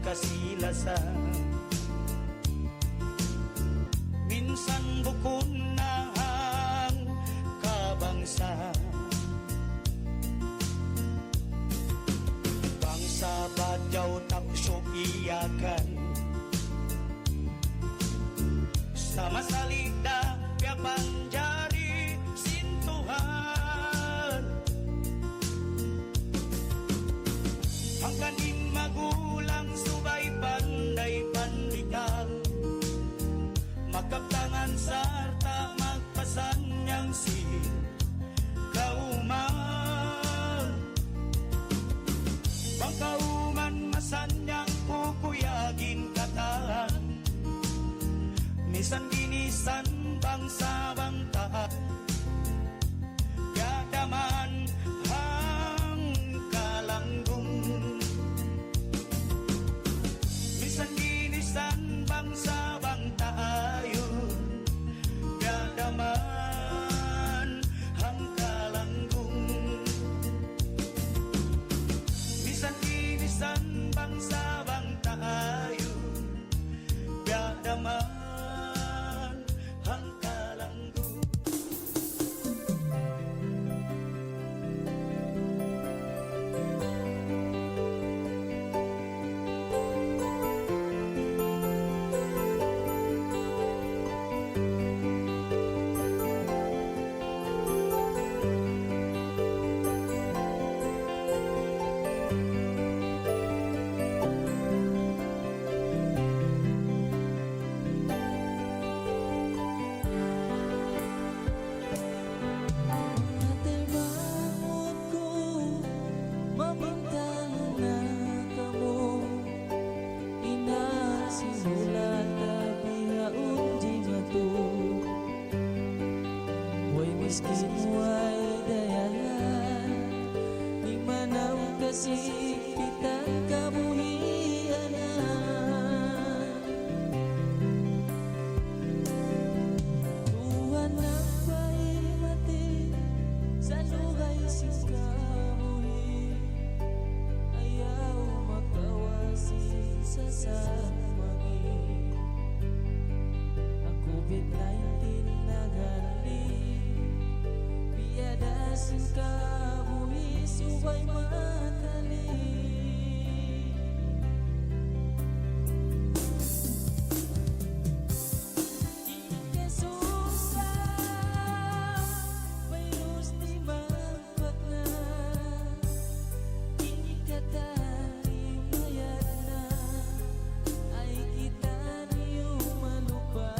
kasilasan. Minsan bukon na ang kabangsa, bangsa badyaw tapso iyakan. Sama salida kaya panjari sintuhan, ang kaning magulang subay panday pandikan, magkaptangan sarta magpasan niyang si kauman. Bang kauman masan niyang kukuyagin katahan, nisan ginisan bangsa bangta gadaman hang kalanggung. Nisan ginisan bangsa bangta ayun gadaman hang kalanggung. Nisan ginisan bangsa bangta ayun gadaman hang kalanggung. Miskin way dayalan, di manam kasipitan kabuhianan. Tuhan ang paimati sa luhay sikamuhi, ayaw makawasi sa samangi. Ang COVID-19 nagali, biadasin kabuhi subay matali. Ika susah virus di magpagna, ika tari mayat na ay kita niyo malupa.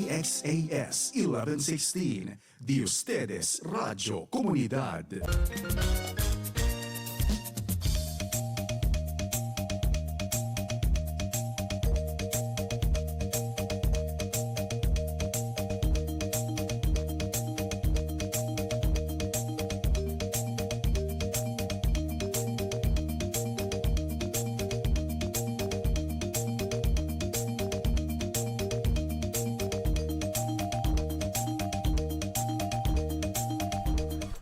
DXAS 1116, de ustedes Radio Comunidad.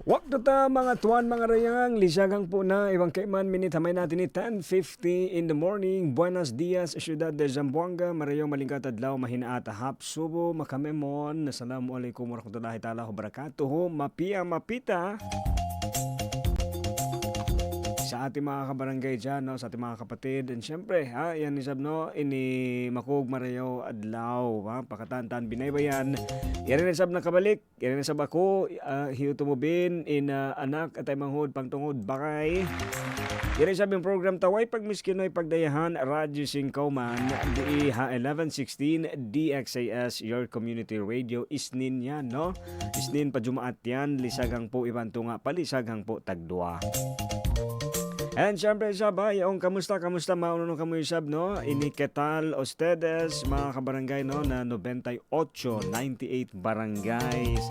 Waktu ta mga tuan mga rayang, lisagang po na ibang kaiman minit hamay natin ni 10:50 in the morning. Buenos dias, Ciudad de Zamboanga, marayong malingkat adlaw, mahinaat hap subo, makamemon. Assalamualaikum warahmatullahi taala wabarakatuh. Mapia mapita sa ating mga kabarangay dyan, no? Sa ating mga kapatid. And syempre, yan isab, no? Ini makug marayaw adlaw, pakatantan binaybayan. Yan rin isab nakabalik. Yan rin isab ako, hiutumubin in anak at ay manghod pangtungod bakay. Yan rin isab yung program taway pagmiskinoy pagdayahan Radyo Singkauman DIH 1116 DXAS your community radio. Isnin yan, no? Isnin pa jumaat yan, lisagang po ibantunga, palisagang po tagdua. And syempre sab, yung kamusta mauno kamo sab, no? Ini ketal ustedes mga kabarangay, no, na 98 barangays,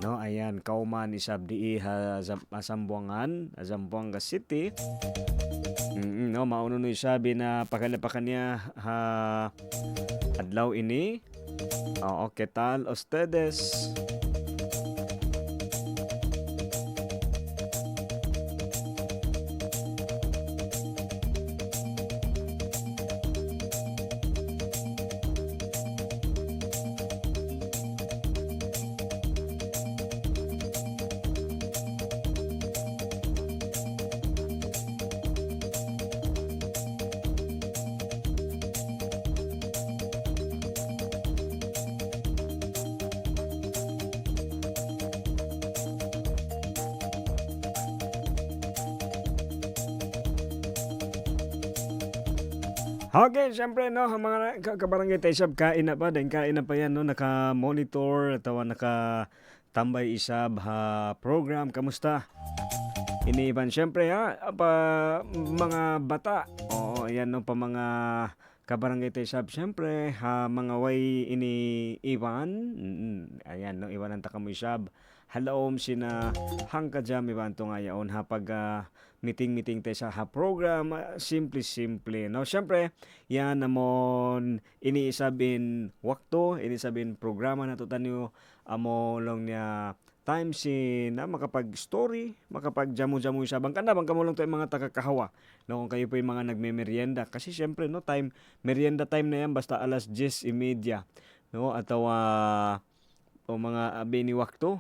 no? Ayan, kauman isab di Zamboangan, Zamboanga City. No, mauno no isabi na pakalapakan niya adlaw ini. Oo, ketal ustedes. Okay, syempre, no, mga kabarangay tayo sab, kain na pa yan, no, naka-monitor atawa naka-tambay isab program. Kamusta? Iniban syempre mga bata. Oo, yan, no, pa mga kabarangay tayo sab, syempre mga way iniiwan. Ayan, no, iwan ang takamoy sab. Halaom sina hangka jam iban to nga yaon pag meeting tayo sa program, simple no. Syempre yan namon iniisabin wakto, iniisabin programa na to tanyo amo long niya time na makapag story, makapag jamu-jamu isabang kanda bang kamo lang to mga takakahawa, no, kung kayo po yung mga nagme-merienda kasi syempre, no, time merienda time na yan basta alas 10:30, no, ataw o mga bini wakto,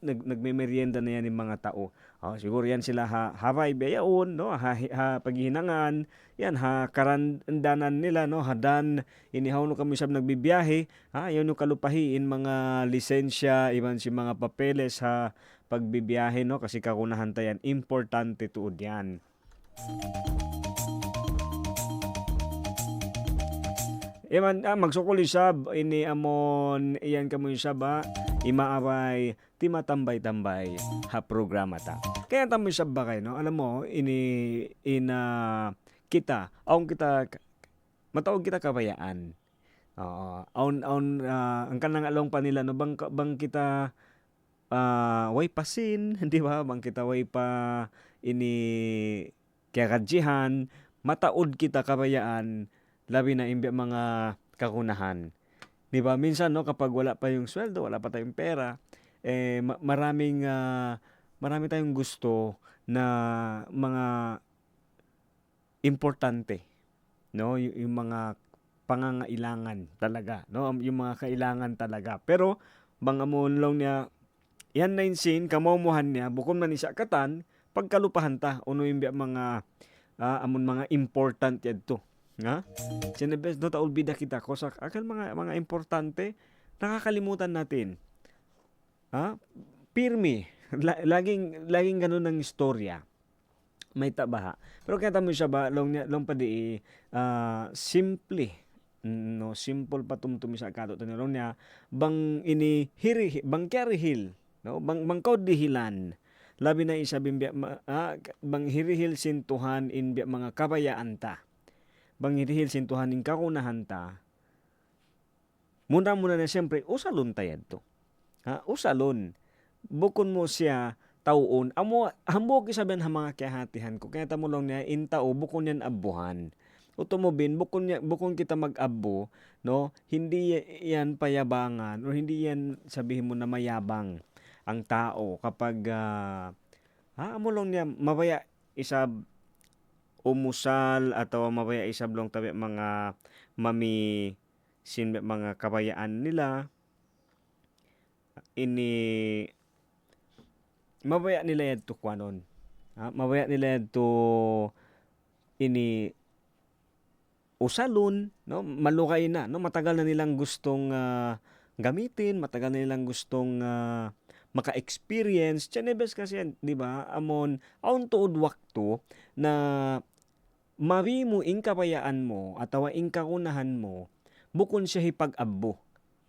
nagme-merienda na yan yung mga tao. Siguro yan sila haray bayaon, no, paghihinangan, yan karandanan nila, no, hadan inihaw no kami sab nagbibiyahe, yun yung kalupahiin mga lisensya, iban si mga papeles pagbibiyahe, no, kasi kakunahan tayan importante tuod yan. Iman magsukuli sab ini amon iyan kamoy sab imaaway ti matambay-tambay programa ta. Kaya tamoy sab ba kayo, no? Alam mo kita matawag kita kabayaan. Ang kanang along pa nila, no, bang kita way pasin, di ba? Bang kita way pa ini kaya kadjihan, mataod kita kabayaan labi na imbya mga kakunahan. 'Di ba? Minsan no kapag wala pa yung sweldo, wala pa tayong pera, marami tayong gusto na mga importante, no? Yung mga pangangailangan talaga, no? Yung mga kailangan talaga. Pero bang amon long niya yan na sin kamomuhan niya bukod man isa katan pagkalupahan ta uno yung mga amon mga important yadto nga sinebes no taul bida kita ko sa akal mga importante nakakalimutan natin pirmi laging ganun ang istorya may tabaha pero kaya tamo siya ba long pa di simple no simple patumtumi sa kato tanong niya bang ini bang carihil no bang kod dihilan labi na isa bimbya bang hirihil sintuhan inbya mga kabayaan ta bang hirihil sintuhan in kakunahan ta muna na siyempre usalon tayad to usalon bukon mo siya tauon amo hambog isaben ha mga kahatihan ko kaya tamo lang niya in tao bukon yan abuhan utomobin bukon kita mag-abo no hindi yan payabangan o hindi yan sabihin mo na mayabang ang tao kapag amo lang niya mabaya isab umusal atau mabaya isab lang tabi mga mga kabayaan nila ini mabaya nila yadto kwanon mabaya nila yadto ini usalon no malukay na no matagal na nilang gustong gamitin matagal na nilang gustong maka-experience chenebes kasi di ba amon aun tuod wakto na mawi mo ing kabayaan mo atawa ing kakunahan mo bukon siya hipag-abbo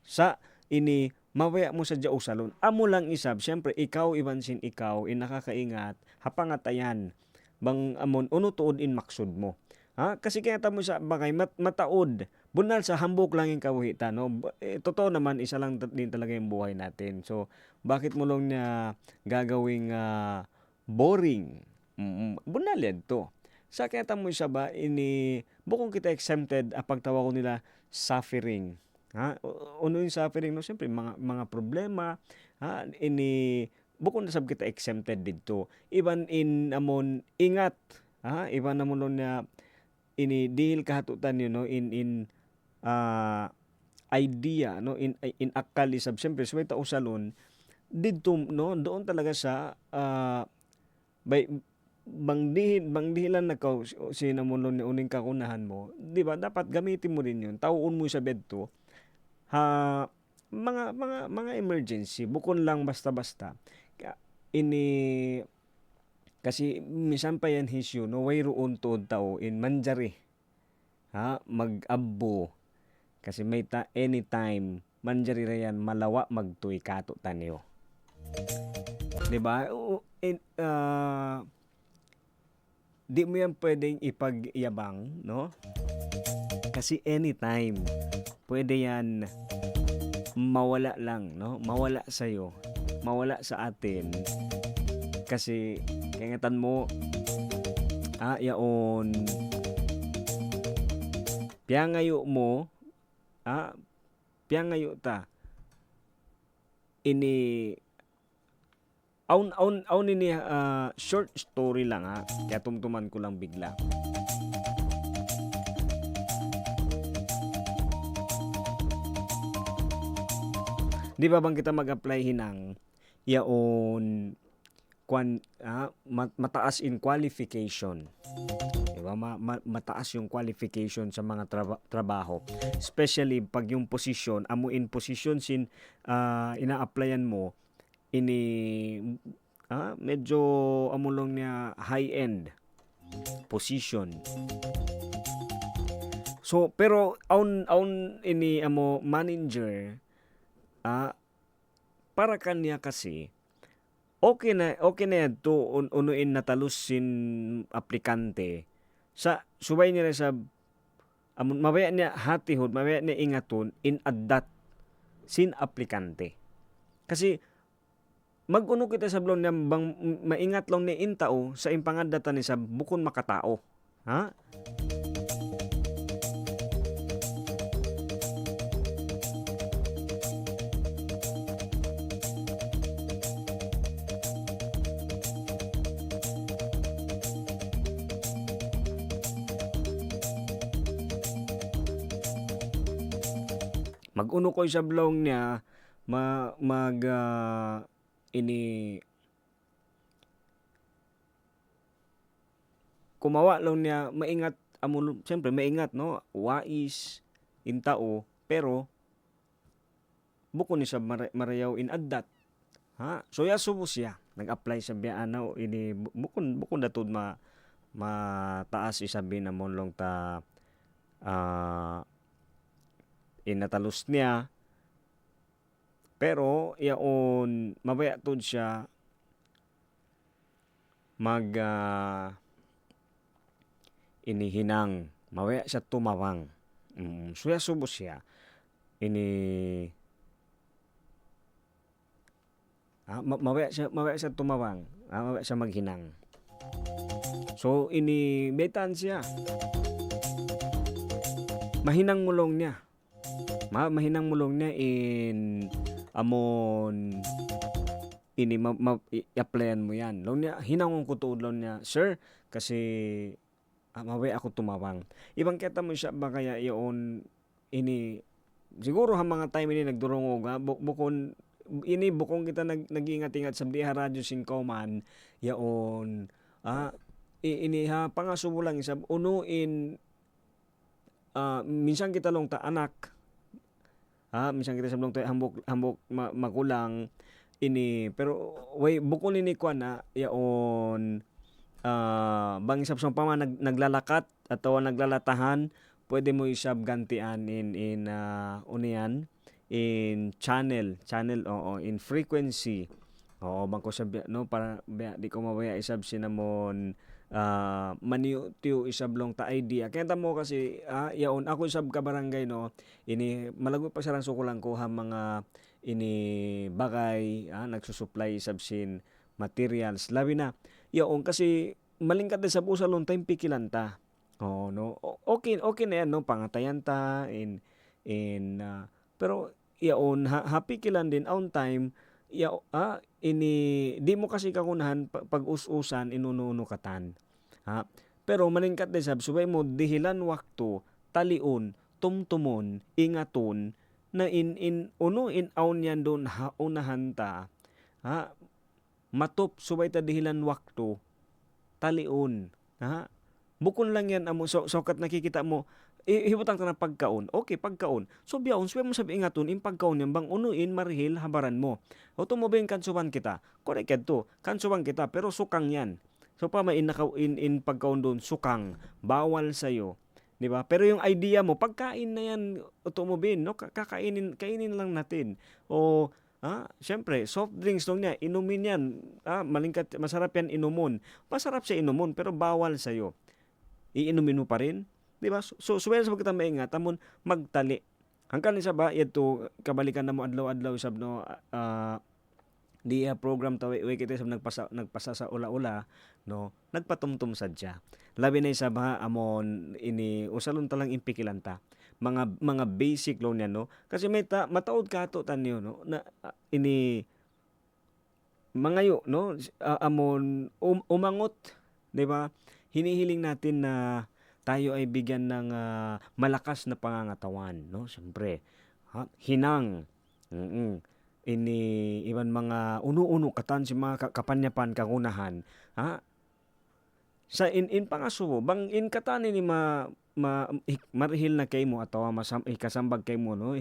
sa ini mawaya mo sa diao salon amo lang isab syempre ikaw ibansin ikaw nakakaingat hapangatayan bang amon uno tuod in maksud mo kasi kaya tamo sa bagay mataod bunal sa hambok lang yung kawitan no totoo naman isa lang din talaga yung buhay natin so bakit mo lang niya gagawing boring bunal yan to sa kaya tamo siya ba ini bukong kita exempted pagtawa ko nila suffering uno yung suffering no siyempre mga problema ini bukod na sab kita exempted dito iban in amon ingat iban namon na ini dihil kahatutan yun no in idea no in akal isab siyempre so ita usalon didto no doon talaga sa bang dihilan na ka sinamulon ni uning kakunahan mo di ba dapat gamitin mo rin yun tawon mo sa bedto mga emergency bukon lang basta-basta ini kasi minsan pa yan hisyo no way roon tuod tao in manjari mag-abbo kasi may anytime manjari ra yan malawa magtuy kato tanyo di ba di mo yan pwedeng ipagyabang no kasi anytime pwede yan mawala lang no mawala sa'yo mawala sa atin kasi kayangatan mo yaon piyangayo mo piyangayo ta ini aun ini short story lang kaya tumtuman ko lang bigla di ba bang kita mag-apply hinang yaon mataas in qualification diba mataas yung qualification sa mga trabaho especially pag yung position amo in position sin ina-applyan mo ini medyo amulong niya high end position so pero aun ini amo manager para kanya kasi okay na to unuin natalus sin aplikante sa subay niya sa mabaya niya hatihod mabaya niya ingaton in adat sin aplikante kasi mag-uno kita sa blon niya bang maingat lang ni intao sa impangadatan ni sa bukon makatao Mag-uno ko sa blong niya mag ini kumawa lang niya maingat amo siyempre maingat no wais intao pero buko ni sa marayaw in addat ha so ya subo siya nag-apply sa biyaana ini bukon datud mataas isabi na mon long ta inatalos niya pero yaon mabaya tud siya mag inihinang mawaya siya tumawang suya subo siya ini mawaya siya tumawang mawaya siya maghinang so ini betan siya mahinang mulong niya mahinang mulong niya in amon ini i-applyan mo yan long niya hinangon ko tuod long niya sir kasi maway ako tumawang. Ibang kita mo siya ba kaya iyon ini siguro ha mga time ini nagdurungog ha bukon kita nag-ingat-ingat sa Diha Radio 5 man yaon ini ha pangasubo lang isab unuin minsan kita long ta anak minsan kita sablong tayo hambok magulang ini pero way bukon ini kwa na yaon bang isab sa paman naglalakat atau naglalatahan pwede mo isab gantian in unian in channel in frequency bang ko sabi no para di ko mabaya isab sinamon maniu isablong ta idea kaya tamo kasi yaon ako isab ka barangay no ini malago pa sarang sukulang ko ha mga ini bagay nagsusupply isab sin materials labi na yaon kasi malingkat sa busa long time pikilan ta no okay na yan no pangatayan ta in pero yaon happy kilan din on time ini di mo kasi kakunahan pag-us-usan inununo katan pero malingkat din sab subay mo dihilan wakto talion tumtumon ingaton na in aun yan don unahan ta matop subay ta dihilan wakto talion bukon lang yan amo so kat nakikita mo hibutang ta na pagkaon okay pagkaon so biyaon subay mo sabi ingaton in pagkaon yan bang unuin marihil habaran mo oto mo ben kansuban kita correct to kansuban kita pero sukang yan so pa may in pagkaon doon sukang bawal sayo di ba pero yung idea mo pagkain na yan oto mo ben no kainin lang natin o siyempre, soft drinks lang niya, inumin yan. Malingkat, masarap yan inumon. Masarap siya inumon, pero bawal sa'yo. Iinumin mo pa rin. Di ba? So suwela sa pagkita maingat, amon magtali. Hanggang isa ba, ito, kabalikan na mo adlaw-adlaw, sab no, di program tawi, kita sab nagpasa sa ula-ula, no, nagpatumtum sadya. Labi na isa ba, amon, ini, usalon talang impikilanta. Mga basic lang yan no kasi may mataod ka to tanyo no na ini mangayo no amon umangot di ba hinihiling natin na tayo ay bigyan ng malakas na pangangatawan no siyempre hinang ini iban mga uno-uno katan si mga kapanyapan kagunahan sa in pangasubo bang in katan ni marihil na kay mo atawa ikasambag kay mo no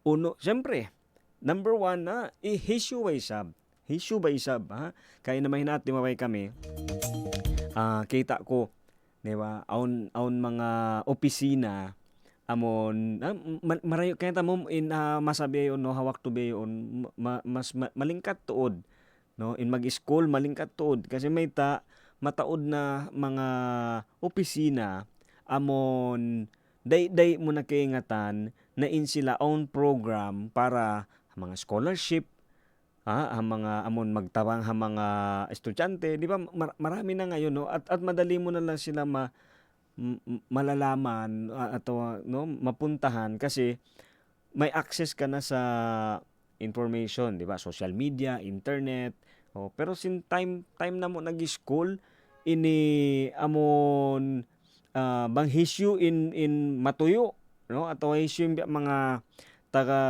uno siyempre number 1 hisyu ba isab kaya na mahinat di mabay kami kita ko di ba aun mga opisina amon marayo kaya mo in masabi yon no hawak to be yon mas malingkat tuod no in mag-school malingkat tuod kasi may mataod na mga opisina amon day mo na kaingatan na in sila own program para mga scholarship ang mga amon magtawang mga estudyante di ba marami na ngayon no at madali mo na lang sila malalaman atau no mapuntahan kasi may access ka na sa information di ba social media internet pero sin time na mo nag-school ini amon bang issue in matuyo no atau issue mga taga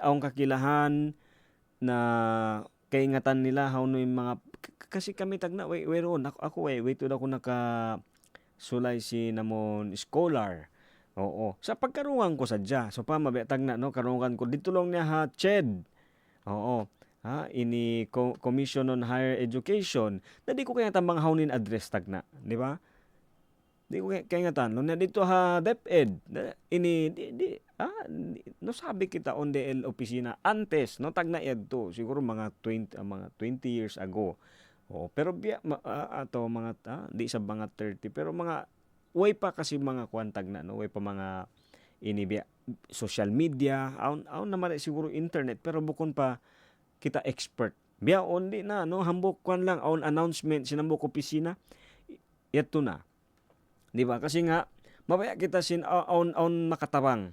aong kakilahan na kaingatan nila how no yung mga kasi kami tagna way ron ako way to ako naka sulay si namon scholar. Oo. Sa pagkarungan ko sadya. So pa mabiatag na no karungan ko dito lang niya ha CHED. Oo. Ha ini Commission on Higher Education. Na di ko kaya tambang hawnin address tag na, di ba? Di ko kaya nga tanong na dito ha DepEd. Ini no sabi kita on DL opisina antes no tag na to siguro mga 20 years ago. Oh, pero ato mga di sa mga 30 pero mga way pa kasi mga kwantag na no way pa mga inibya social media aon naman siguro internet pero bukon pa kita expert biya only na no hambok kwan lang on announcement sinambok opisina yato na di ba kasi nga mabaya kita sin on makatabang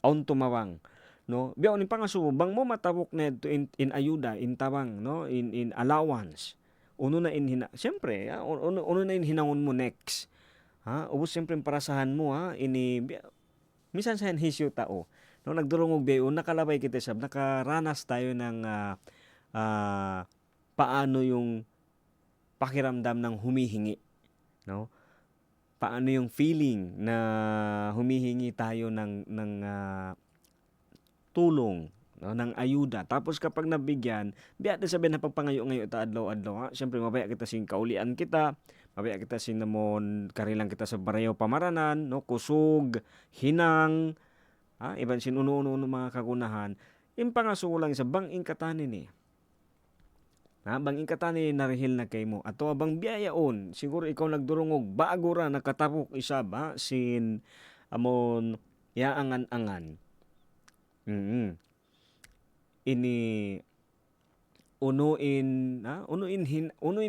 on tumawang no biya on pangasubang mo matabok na in ayuda in tabang no in allowance uno na siyempre uno na hinangon mo next ha ubos siyempre parasahan mo ha minsan sa hisyo tao no nagdurong og bayo nakalabay kita sab nakaranas tayo ng paano yung pakiramdam ng humihingi no paano yung feeling na humihingi tayo ng tulong no, ng ayuda. Tapos kapag nabigyan, biya na sabihin na pagpangayo-ngayo ta adlaw-adlaw ha. Siyempre mabaya kita sing kaulian kita, mabaya kita sing namon karilang kita sa barayaw pamaranan, no, kusog, hinang, ha, iban sin uno-uno mga kagunahan. Impangasulang sa banging katani ni. Ha, banging katani narihil na kay mo. Ato abang biyayaon, siguro ikaw nagdurungog bago ra nakatapok isab ha sin amon yaangan-angan. Ini unuin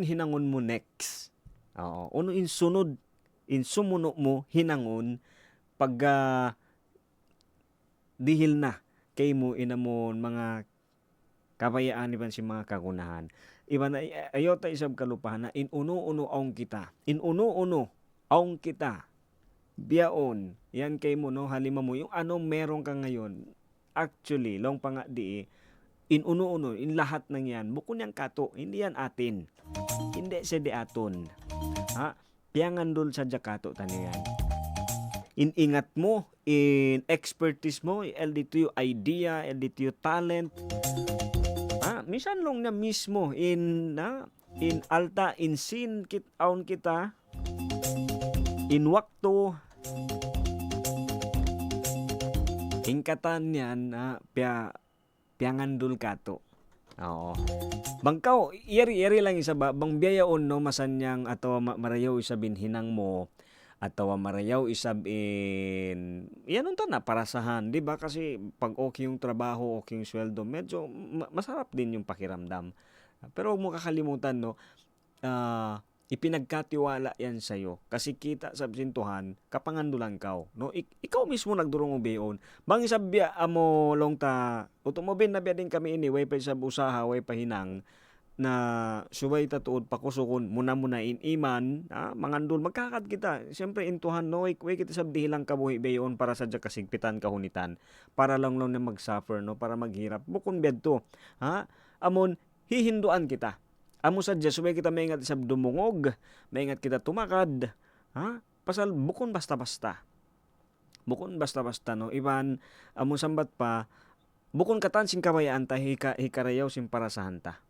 hinangon mo next. Oo, unuin sunod in sumuno mo hinangon pag dihil na kay mo inamon mga kabayaan iban si mga kagunahan. Iban na ayota isab kalupahan na inuno-uno aong kita. Inuno-uno aong kita. Biyaon, yan kay mo no halima mo yung anong meron ka ngayon. Actually, long pa nga di inuno-uno, in lahat ng yan, bukod niyang kato, hindi yan atin. Hindi siya di aton. Ha? Piangandol sa jakato tani yan. Iningat mo, in expertise mo, LDTO idea, LDTO talent. Ha? Misan long na mismo, in alta, in sin, aun kita, in wakto, ingkatan yan, piangandul kato. Oo. Bangkaw, iyari lang isa ba, bang biyayaon no, masanyang atawa marayaw isabin hinang mo, atawa marayaw isabin, yan unta na, parasahan, di ba? Kasi pag okay yung trabaho, okay yung sweldo, medyo masarap din yung pakiramdam. Pero huwag mo kakalimutan, no, ipinagkatiwala yan sa'yo. Kasi kita sa sintuhan, kapangandulan ka. No? Ikaw mismo nagdurong ubeon. Bang isabya amo long ta, utumobin na biya din kami ini, way pa isab usaha, way pa hinang, na subay tatuod pakusukon, muna in-iman, mangandul, magkakad kita. Siyempre, intuhan, no, way kita sabdihilang kabuhi beyon para sa kasigpitan kahunitan. Para lang na mag-suffer, no, para maghirap. Bukon biyad to. Ha? Amon, hihinduan kita. Amo sadya, subay kita maingat sa dumungog, maingat kita tumakad, ha? Pasal bukon basta-basta. Bukon basta-basta, no? Iban, amo sambat pa, bukon katan sing kabayaan ta, hikarayaw sing parasahan ta.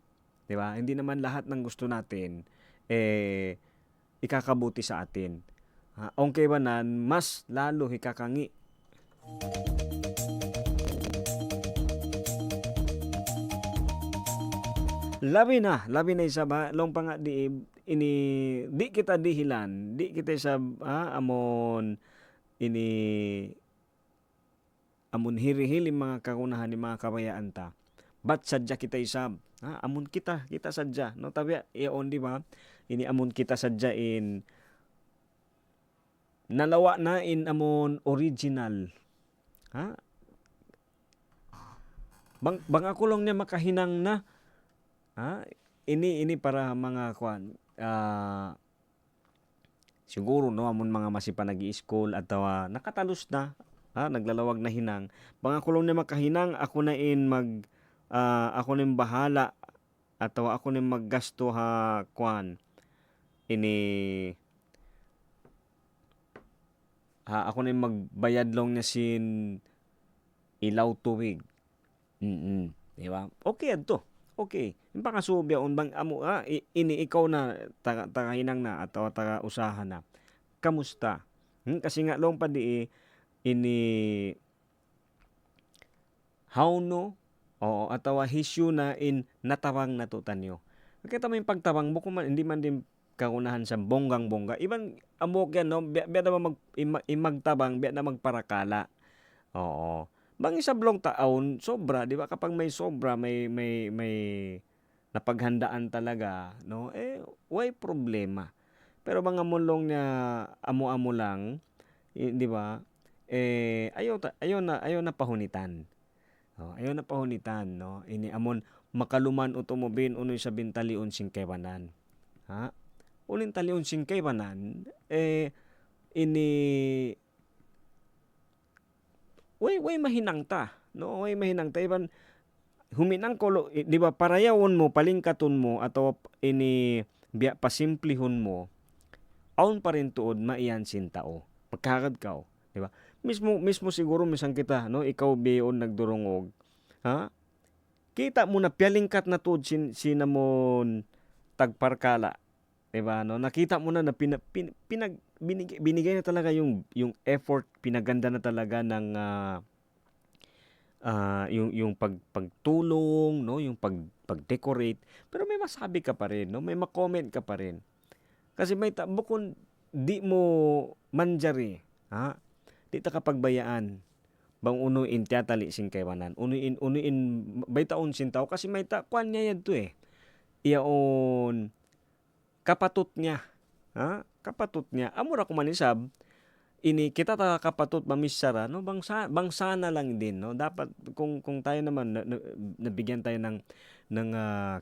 Diba? Hindi naman lahat ng gusto natin, ikakabuti sa atin. Ha? Okay ba nan, mas lalo hikakangi. Labi na isa ba long pa nga di kita dihilan di kita sa amon hirihili mga kagunahan ni mga kabayaan ta but sadya kita isab amon kita sadya no tabi iyon di ba ini amon kita sadya in nalawa na in amon original ha bang ako lang niya makahinang na ini para mga kwan siguro no amon mga masipa nag-i-school at nakatalos na naglalawag na hinang. Bang ako lang na makahinang, ako na bahala atawa ako na maggasto ini ako na magbayad lang niya sin ilaw tuwig. Di ba? Okay adto. Okay. Yung pangasubya bang amo ini ikaw na taga hinang na atawa taga usahan na. Kamusta? Kasi nga long pa di ini how no o atawa hisyu na in natawang natutan nyo. Nakita mo yung pagtawang mo kung hindi man din kaunahan sa bonggang-bongga. Iban amok yan, no? Biya na magtabang, biya na magparakala. Oo. Bang isa blong taon, sobra, di ba? Kapag may sobra, may napaghandaan talaga, no? Why problema? Pero mga mulong niya amo-amo lang, di ba? Ayaw na pahunitan. Ayaw na pahunitan, no? Ini amon makaluman otomobil unoy sa bintalion singkebanan. Ha? Unin talion singkebanan, ini way mahinang ta, no? Way mahinang ta iban huminang ko, di ba? Parayawon mo, palingkaton mo atau ini biya pasimplihon mo. Aun pa rin tuod maiyan sintao. Magkagad ka, di ba? Mismo siguro misang kita, no? Ikaw biyon nagdurungog. Ha? Kita mo na pialingkat na tuod sinamon tagparkala. Di ba, no? Nakita mo na binigay na talaga yung effort, pinaganda na talaga ng yung pagtulong, no? Yung pag-decorate. Pero may masabi ka pa rin, no? May ma-comment ka pa rin. Kasi bukod di mo manjari, ha? Di ta kapagbayaan bang unuin tiyatali sing kaywanan. Unuin baytaon sintaw kasi may kwan niya yan to iyaon kapatot niya. Ha? Kapatot niya. Amura ko manisab ini kita ta kapatot mamisara no bang sana lang din no dapat kung tayo naman nabigyan tayo ng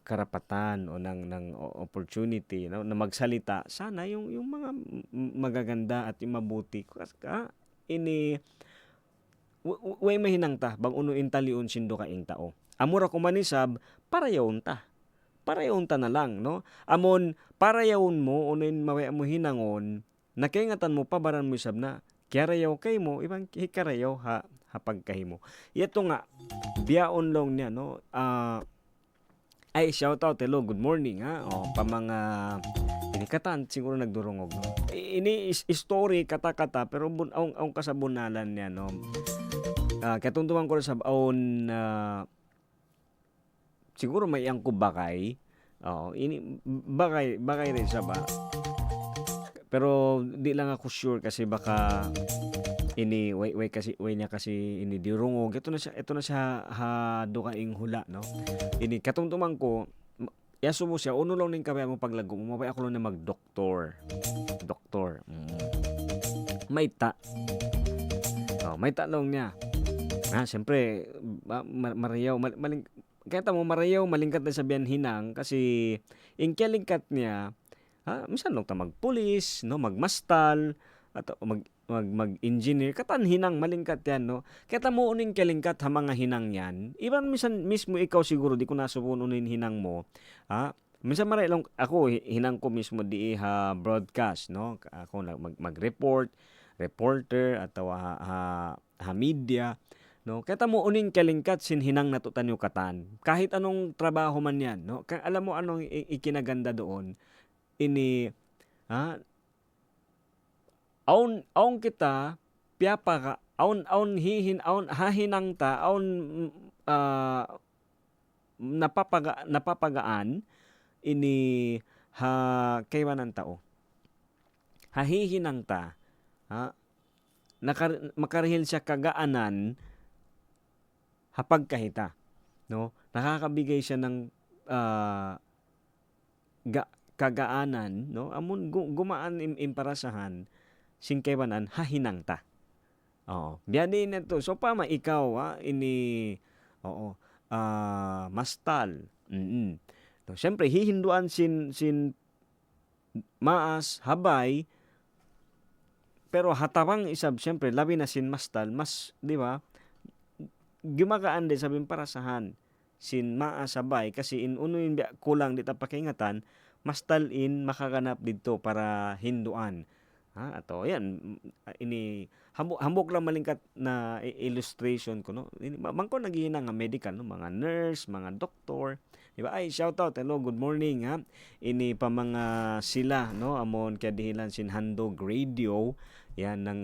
karapatan o ng opportunity no na magsalita sana yung mga magaganda at yung mabuti ini way mahinang ta bang unuin taliun sindo kaing tao amura ko manisab parayaon ta na lang no amon parayaon mo unuin mawaya mo hinangon nakaingatan mo pabaran mo isab na karayaw kay mo ibang hikarayaw hapagkahimo ito nga biyaon long niya no ay shout out hello good morning pa mga inikatan siguro nagdurungog no ini story kata-kata pero ang kasabunalan niya no katungtungan ko sa baon siguro may iyang kubakay ini bakay rin sa ba pero di lang ako sure kasi baka ini way niya kasi ini dirungog ito na siya dukaing hula no ini katungtuman ko yaso mo siya uno lang ning kabay mo paglago mo mabay ako lang na doktor may ta lang niya siyempre marayaw kaya mo marayaw malingkat na sabihan hinang kasi ingkelingkat niya minsan nung ta magpulis, no, magmastal, at mag-engineer, katan hinang malingkat yan, no. Kaya mo uning kalingkat ha mga hinang yan. Iban minsan mismo ikaw siguro, di ko nasubon unin hinang mo, minsan maray lang, ako, hinang ko mismo di broadcast, no. Ako mag-report, reporter, atau media, no. Kaya mo uning kalingkat sin hinang natutan yung katan. Kahit anong trabaho man yan, no. Alam mo anong ikinaganda doon, ini aun kita piapa ka aun hahinang ta napapagaan ini kaywanan tao hahihinang ta makarihil siya kagaanan hapagkahita no nakakabigay siya ng kagaanan no amon gumaan imparasahan singkebanan hahinang ta biyadi nito so pa ikaw ini mastal no syempre hihinduan sin maas habay pero hatawang isab siyempre labi na sin mastal mas di ba gimagaan de sabing parasahan sin maasabay kasi in unuin biya kulang dita pakingatan mastal in makaganap didto para hinduan. Ato yan ini hambok lang malingkat na illustration ko no. Mangko naghihinang nga medical no, mga nurse, mga doktor, di ba? Ay shout out, hello, good morning ha. Ini pa mga sila no amon kay dihilan sin Handog Radio yan ng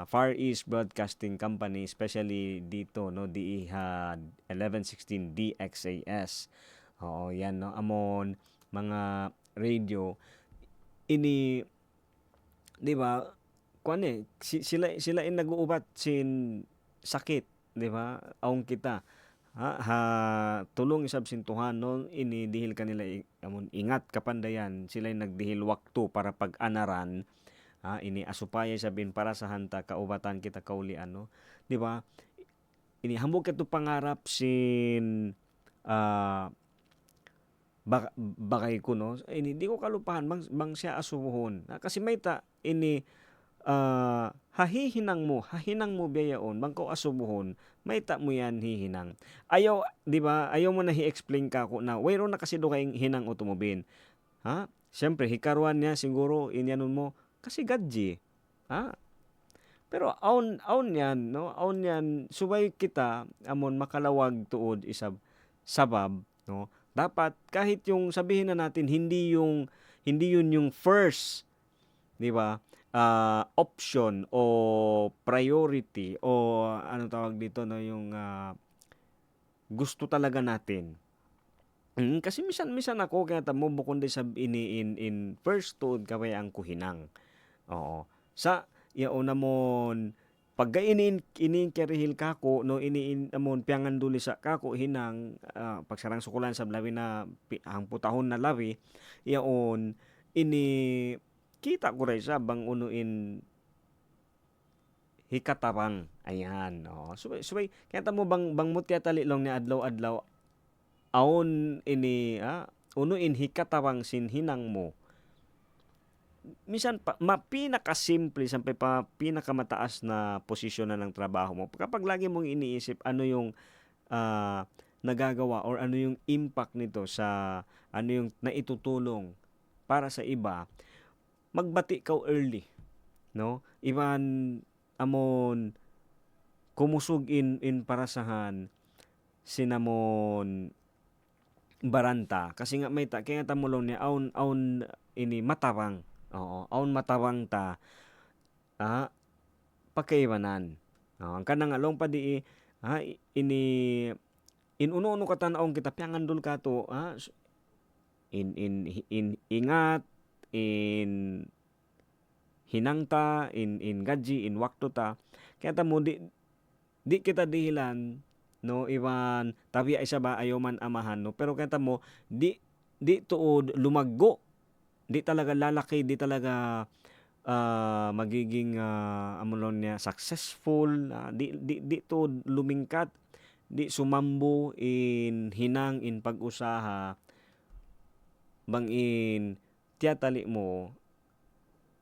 Far East Broadcasting Company especially dito no di 1116 DXAS. Oo, yan no amon mga radio ini di ba kuan sila in nag-uubat sin sakit di ba aong kita tulong isab sintuhan no ini dihil kanila amon ingat kapandayan sila nagdihil wakto para pag-anaran ini asupaya sabin para sa hanta kaubatan kita kaulian no di ba ini hambog keto pangarap sin bagay ko no ini di ko kalupahan bang siya asuhon kasi may ta ini hahinang mo biyaon bang ko asubuhon may ta mo yan hihinang ayaw di ba ayaw mo na hi-explain ka ko na wayro na kasi do kay hinang automobile syempre hikaruan niya siguro inyanon mo kasi gadji pero aun yan no aun yan subay kita amon makalawag tuod isab sabab no dapat kahit yung sabihin na natin hindi yun yung first, 'di ba? Option o priority o ano tawag dito no yung gusto talaga natin. Kasi misan ako kaya tamo bukod sa in first tuod kaway ang kuhinang. Oo. Sa yaon namon pagka inin kerihil kako no iniin amon piangan duli sa kako hinang pagsarang sukulan sa labi na ang putahon na labi yaon ini kita ko rin sa bang unuin hikatarang ayan no subay kaya mo bang mutya tali long ni adlaw aon ini unuin hikatarang sin hinang mo minsan pinakasimple sampai pa pinakamataas na posisyon na ng trabaho mo. Kapag lagi mong iniisip ano yung nagagawa or ano yung impact nito sa ano yung naitutulong para sa iba, magbati ka early, no? Iban amon kumusog in parasahan sinamon baranta kasi nga may kaya tamulong ni aun ini matawang. Oo, aun matawang ta pakaiwanan. Ang kanang along pa di ini inuno ka tan-aong kita piangandol ka to in ingat in hinangta in gadji in wakto ta kaya ta mo di kita dihilan no iwan tabi isa ba ayaw man amahan no pero kaya ta mo di tuod lumaggo di talaga lalaki, di talaga magiging amulon niya successful, di to lumingkat, di sumambo in hinang in pag-usaha bang in tiyatali mo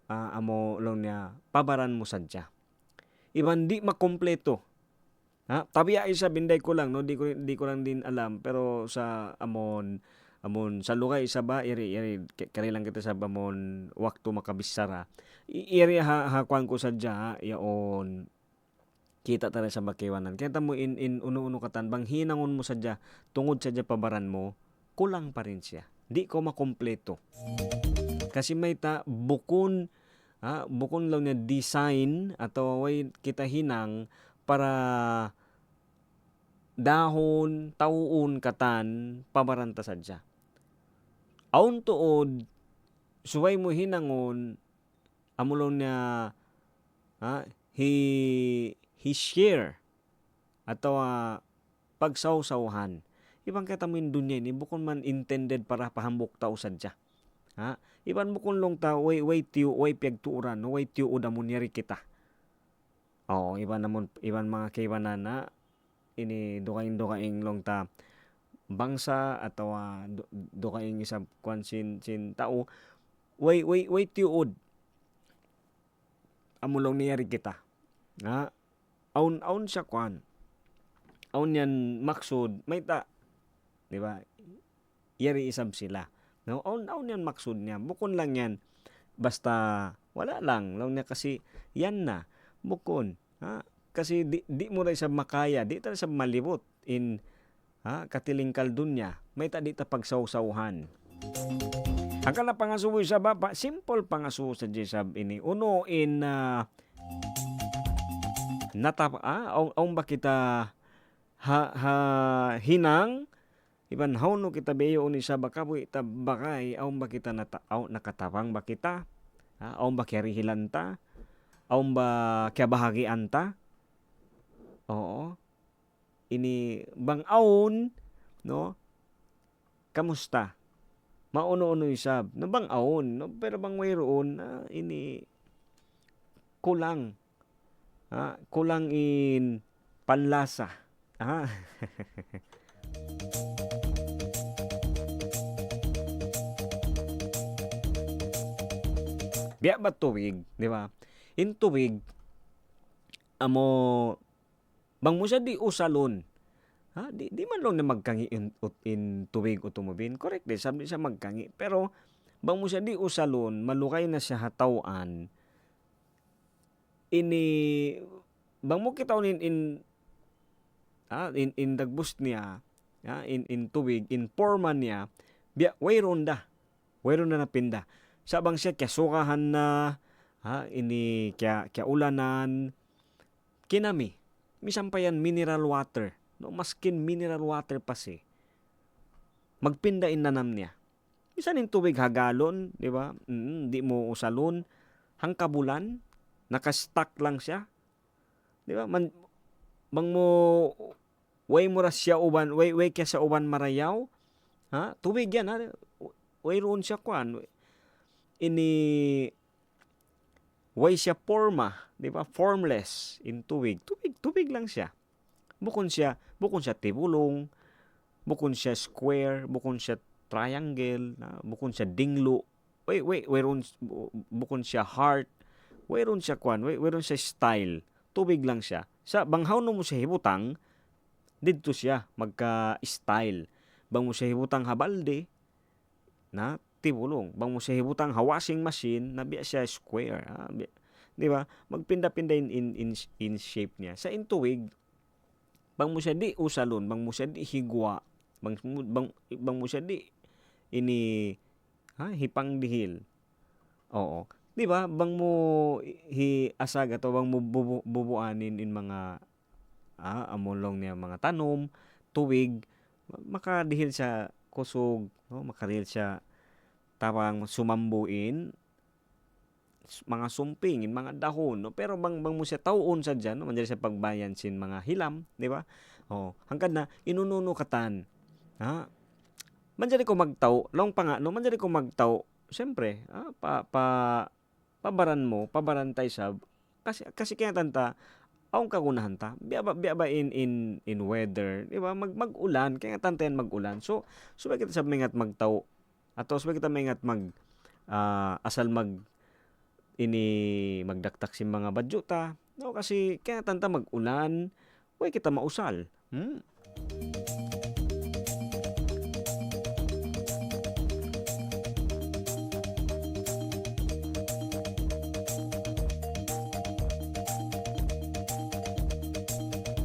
amo long niya pabaran mo sadya. Iban di makompleto. Tabi ay sa binday ko lang no di ko lang din alam pero sa amon sa lugay isa ba iri kari lang kita sa bamon wakto makabisara iri hakuan ko sadya yaon kita tara sa bakiwanan kaya mo in uno katan bang hinangon mo sadya tungod sadya pabaran mo kulang pa rin siya di ko makompleto kasi may ta bukon lang na design atau way kita hinang para dahon tauon katan pabaranta sadya aun tuod suway mo hinangon amulong niya he share atau pagsawsawhan ibang kata mo yung dunya ni bukon man intended para pahambok tao sadya iban bukon long ta way piyagtuuran no way tiyo udamon yari kita iban mga kaibanan na ini dukaing long ta bangsa atau dukaing isang kwan sin tao way tiud amulong niyari kita. Ha? Aun siya kwan. Aun yan maksud, may ta, di ba? Yari isab sila. No, aun yan maksud niya. Bukon lang yan. Basta wala lang. Law niya kasi yan na. Bukon. Ha? Kasi di mo rin sa makaya, di ta sa malibot in katiling kaldun niya. May ta di ta pagsawsawhan. Ang kala pangasubo sa baba, simple pangasubo sa Jesab ini. Uno in aung ba kita hinang iban hauno kita beyo ni sa bakaboy ita bakay aung ba kita nakatapang ba kita? Aung ba kirihilanta? Aung ba kaya bahagian ta? Oo. Ini bang aun no? Kamusta? Mauno-uno isab. No bang aon? No, pero bang mayroon ini kulang. Kulang in panlasa. Biya ba tuwig, di ba? In tuwig, amo, bang mo siya di usalon. Di man lang na magkangi in tuwig o tumubin. Correct din, sabi siya magkangi. Pero, bang mo siya di usalon, malukay na siya hatawan, bang mo kita in dagbus niya, in tuwig, in forma niya, wayron na napinda. Sabang siya, kaya sukahan na, kaya ulanan, kinami, misampayan mineral water, no, maskin mineral water pa si magpinda innanam niya. Bisan in tubig hagalon, di ba? Di mo usalon, hangkabulan, nakastack lang siya. Di ba? Bang mo way mo ra siya uban, way kaya sa uban marayaw. Tubig yan, way roon siya kwan. Way siya forma, di ba? Formless in tubig. Tubig lang siya. Bukon siya tibulong, bukon siya square, bukon siya triangle, bukon siya dinglo, bukon siya heart, wayron siya kwan, wayron siya style, tubig lang siya. Sa banghaw no mo siya hibutang, didto siya magka-style. Bang mo siya hibutang habalde, na tibulong. Bang mo siya hibutang washing machine, nabiya siya square. Di ba? Magpinda-pinda in shape niya. Sa intuwig, bang mo siya di usalon, bang mo siya di higwa, bang mo siya di hipang dihil. Oo. Di ba? Bang mo asag ato, bang mo bubuanin in mga amulong niya mga tanom, tuwig, makadihil sa kusog, no? Makaril siya tapang sumambuin mga sumping, mga dahon, no? Pero bang mo siya tawon sa dyan, no? Mandiyan siya pagbayan sin mga hilam, di ba? Hangkad na, inununo katan. Mandiyan ko magtaw, long pa nga, no? Mandiyan ko magtaw, siyempre, pabaran tayo sab, kasi kaya tanta, aong kagunahan ta, biya ba in weather, di ba? Mag-ulan, kaya tanta yan mag-ulan. So kita sab may ngat magtaw, ato sabay kita may ngat asal magdaktak si mga badjuta, no? Kasi kaya tanta mag-ulan, way kita mausal.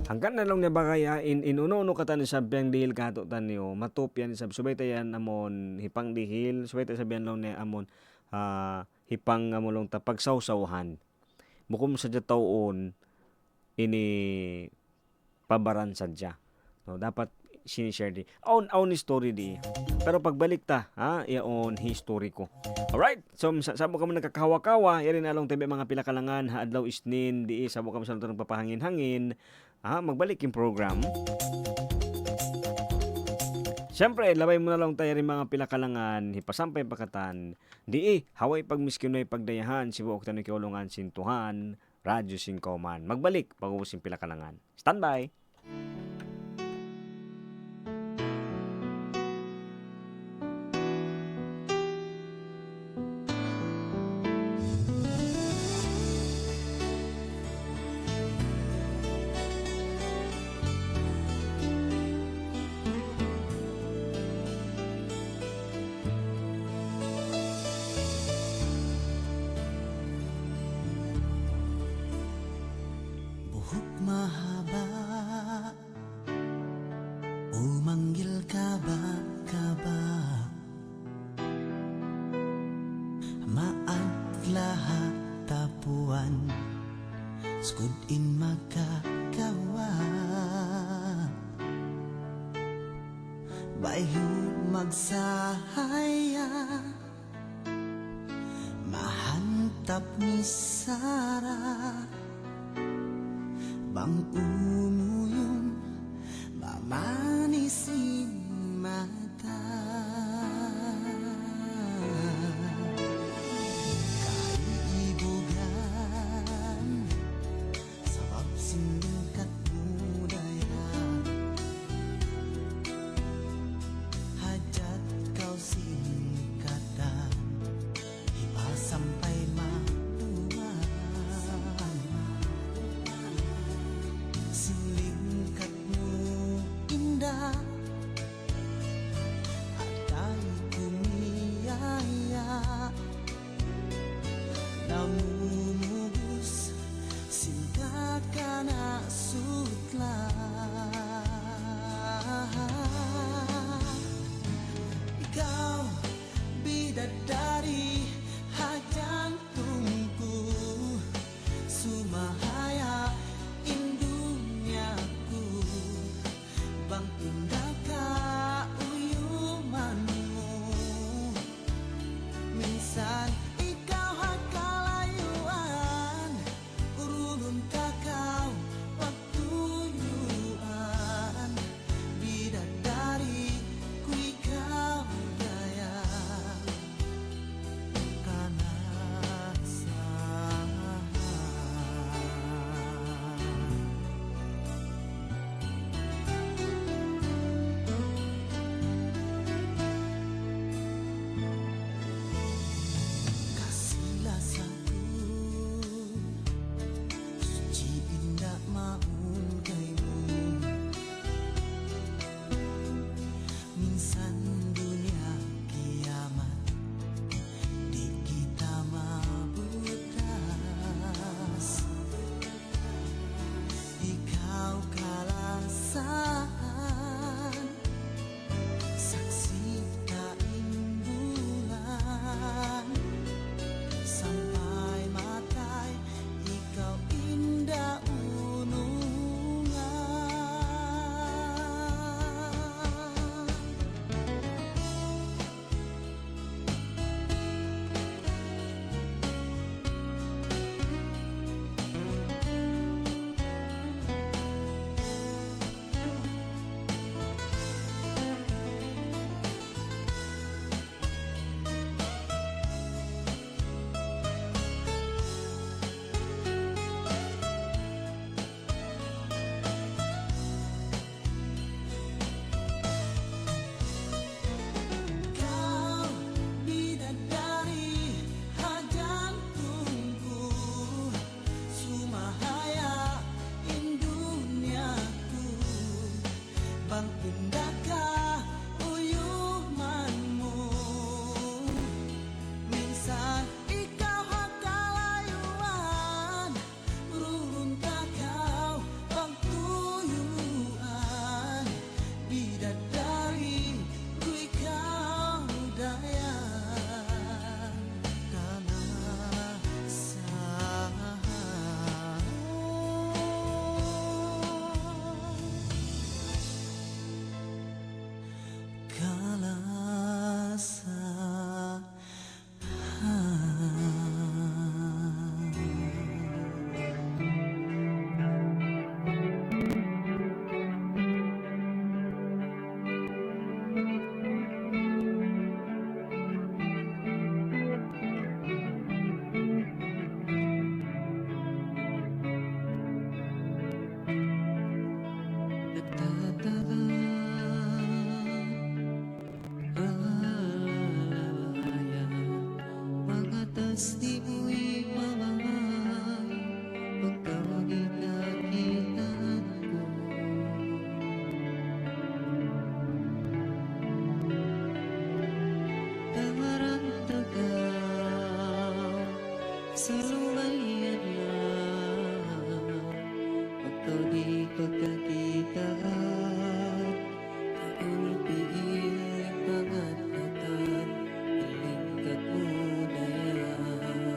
Hanggang na lang niya ba kaya inuno katan sa biyang dihil kato tanyo matupyan sab subay tayan amon hipang dihil subay tayo sabihan lang niya amon hipang amulong ta pagsawsawhan bukom sa taon ini pabaran sadya, no? Dapat sinishare di own story di pero pagbalik ta iaon history ko. Alright, so sabo ka mo nagkakahawa-kawa yarin along tabi mga pila kalangan adlaw isnin di sabo ka mo sa nagpapahangin-hangin magbalik yung program. Siyempre, labay mo na lang tayo rin mga pilakalangan, hipasampay pakatan, haway pagmiskinoy pagdayahan, sibuok tanong kiulungan sintuhan, radyo singkoman. Magbalik, pag-ubusin pilakalangan. Standby! Bayhu magsahaya mahantap ni Sara bang umuyong mamanisin mata kaibugan sabab singkat budaya hajat kau singkatan iba sampai matuan silingkatmu indah adai kumiyaya namun mugus sinta kana sutlah Kau bidadari hajantungku Sumahaya indunyaku Bang indah kauyumanmu Minsan ikaw hakalayuan Urulun takau pagtuyuan Bidadari ku ikaw daya kanasa kasihlah satu suci indah maun gaimu minsan dunia kiamat di kita mabutas ikau kalasan saksi daing bulan sampai matai ikau indah unungan Kau bidadari hajantungku Sumahaya indunyaku Bang indahkah uyumanmu Minsan ikau hakalayuan Urun takau bang tuyuan Bidadari ku ikau dayang kanasa kalasa Pagatas di buwi mawaway pagkawagita-kitaan ko Tawarang tagaw sa lumayan na pagkaw di pagkakitaan Taon piil pangatatan ilingkat mo daya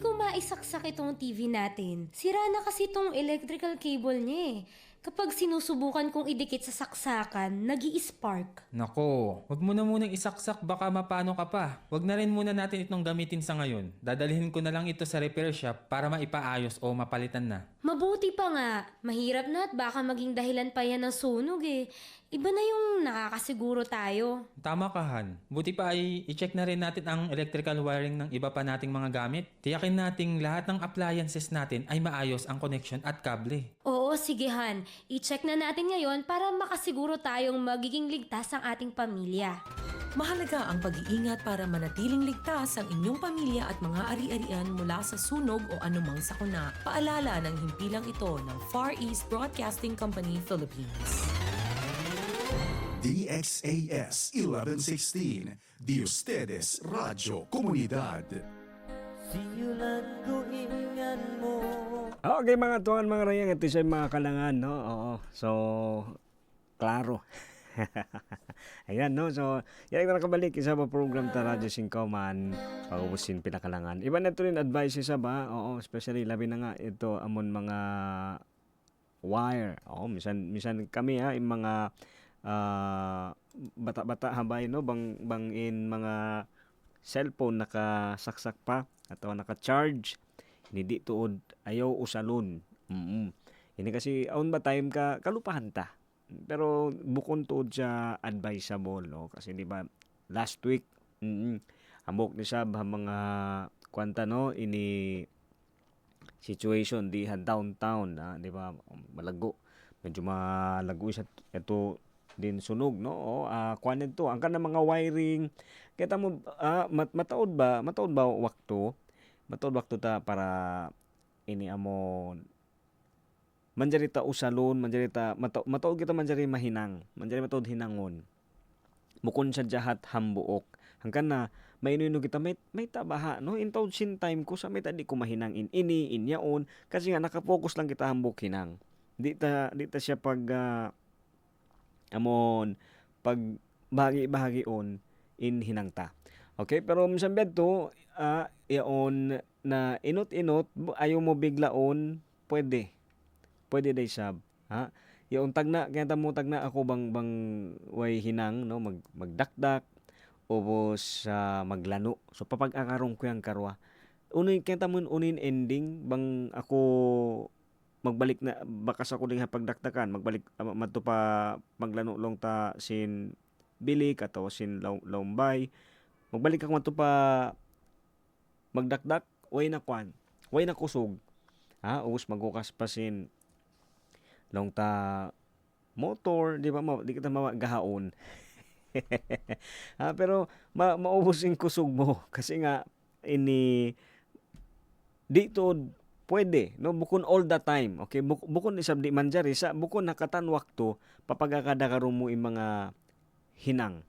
ko maisaksak itong TV natin. Sira na kasi itong electrical cable niya eh. Kapag sinusubukan kong idikit sa saksakan, nag-i-spark. Nako, wag mo na munang isaksak baka mapano ka pa. Wag na rin muna natin itong gamitin sa ngayon. Dadalhin ko na lang ito sa repair shop para maipaayos o mapalitan na. Mabuti pa nga. Mahirap na at baka maging dahilan pa yan ng sunog eh. Iba na yung nakakasiguro tayo. Tama ka, Han. Buti pa ay i-check na rin natin ang electrical wiring ng iba pa nating mga gamit. Tiyakin nating lahat ng appliances natin ay maayos ang connection at kable. Oo, sige Han. I-check na natin ngayon para makasiguro tayong magiging ligtas ang ating pamilya. Mahalaga ang pag-iingat para manatiling ligtas ang inyong pamilya at mga ari-arian mula sa sunog o anumang sakuna. Paalala ng himpilang ito ng Far East Broadcasting Company, Philippines. DXAS 1116, Di Ustedes Radio Comunidad. Sinulan ko ingan mo. Okay mga tuwan, mga rayang, ito siya mga kalangan, no? Oo. So, klaro. Ayan, no? So, yan na nakabalik. Isa pa program ta Radyo 5 man. Pag-ubusin pinakalangan. Iba na ito rin advice isa ba? Oo, especially labi na nga ito amon mga wire. Oo, misan kami ha, yung mga bata-bata habay, no? Bang in mga cellphone nakasaksak pa atau naka-charge. Hindi tuod ayaw usalon. Ini kasi aun ba time ka kalupahan ta. Pero bukon tuod siya advisable, no? Kasi di ba last week ambok ni sab mga kwanta, no, ini situation di downtown, di ba, malago, medyo malago siya ito din sunog, no? Kwan nito ang kana mga wiring kita mo mataod ba wakto ta para ini amon manjarita usalon, manjarita mataod kita manjari mahinang, manjari mataod hinangon. Bukon sa jahat hambuok. Hangkan na mainuno kita may tabaha, no? Intawd sin time ko sa may tadi ko mahinang inyaon kasi nga nakapokus lang kita hambuk hinang. Di ta siya pag amon pag bahagi on in hinangta. Okay, pero minsan to yaon na inot-inot ayaw mo biglaon, pwede day sab, ha? Yaon tagna kaya tamo tagna ako bang way hinang, no, magdakdak ubos maglano. So papag-akarong ko yang karwa. Unoy kaya tamon unin ending bang ako magbalik na bakas ako ding pagdakdakan magbalik madto pa maglano long ta sin bilik ato sin laumbay magbalik ako madto pa magdakdak way na kusog, ha, ubos magukas pa sin long ta motor, di ba, di kita magahaon. Pero maubos yung kusog mo kasi nga ini dito pwede, no, bukon all the time. Okay, bukon isab di manjari sa bukon nakatan wakto papagakadakaro mo yung mga hinang.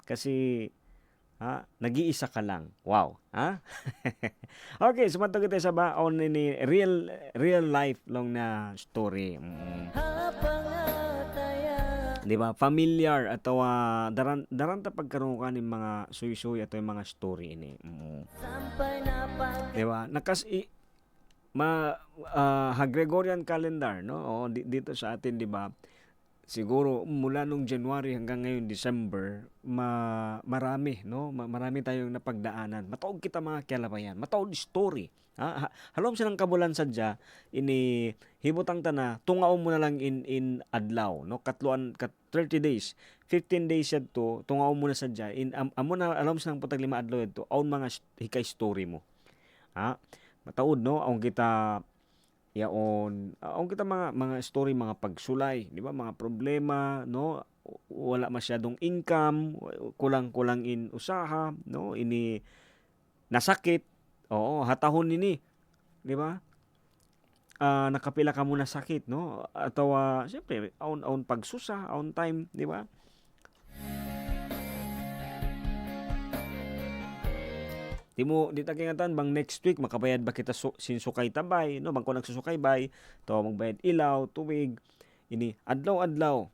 Kasi nag-iisa ka lang. Wow, ha? Okay, sumato kita sa on ini real life long na story. Di ba? Familiar atau daran ta pagkaroon ka ng mga suy-suy atau yung mga story ini. Di ba? Gregorian calendar, no? Dito sa atin, di ba? Siguro mula nung January hanggang ngayon December, marami, no? Marami tayong napagdaanan. Mataog kita mga kialabayan. Mataog story. Halom silang kabulan sadya ini hibutang tana tungaw mo na lang in adlaw, no, 30 days 15 days yad to tungaw mo na sadya in amo na alam silang putag 5 adlaw yad to aun mga hikay story mo, mataod, no, ang kita yaon ang kita mga story, mga pagsulay, di ba, mga problema, no, wala masyadong income, kulang in usaha, no, ini nasakit. Oo, hatahon nini, di ba? Nakapila ka muna sakit, no? Ataw siyempre aun pagsusa, aun time, di ba? Di ta kingatan bang next week makabayad ba kita sinsukay tabay, no? Bang ko nagsusukay bay, to magbayad ilaw, tubig, ini adlaw-adlaw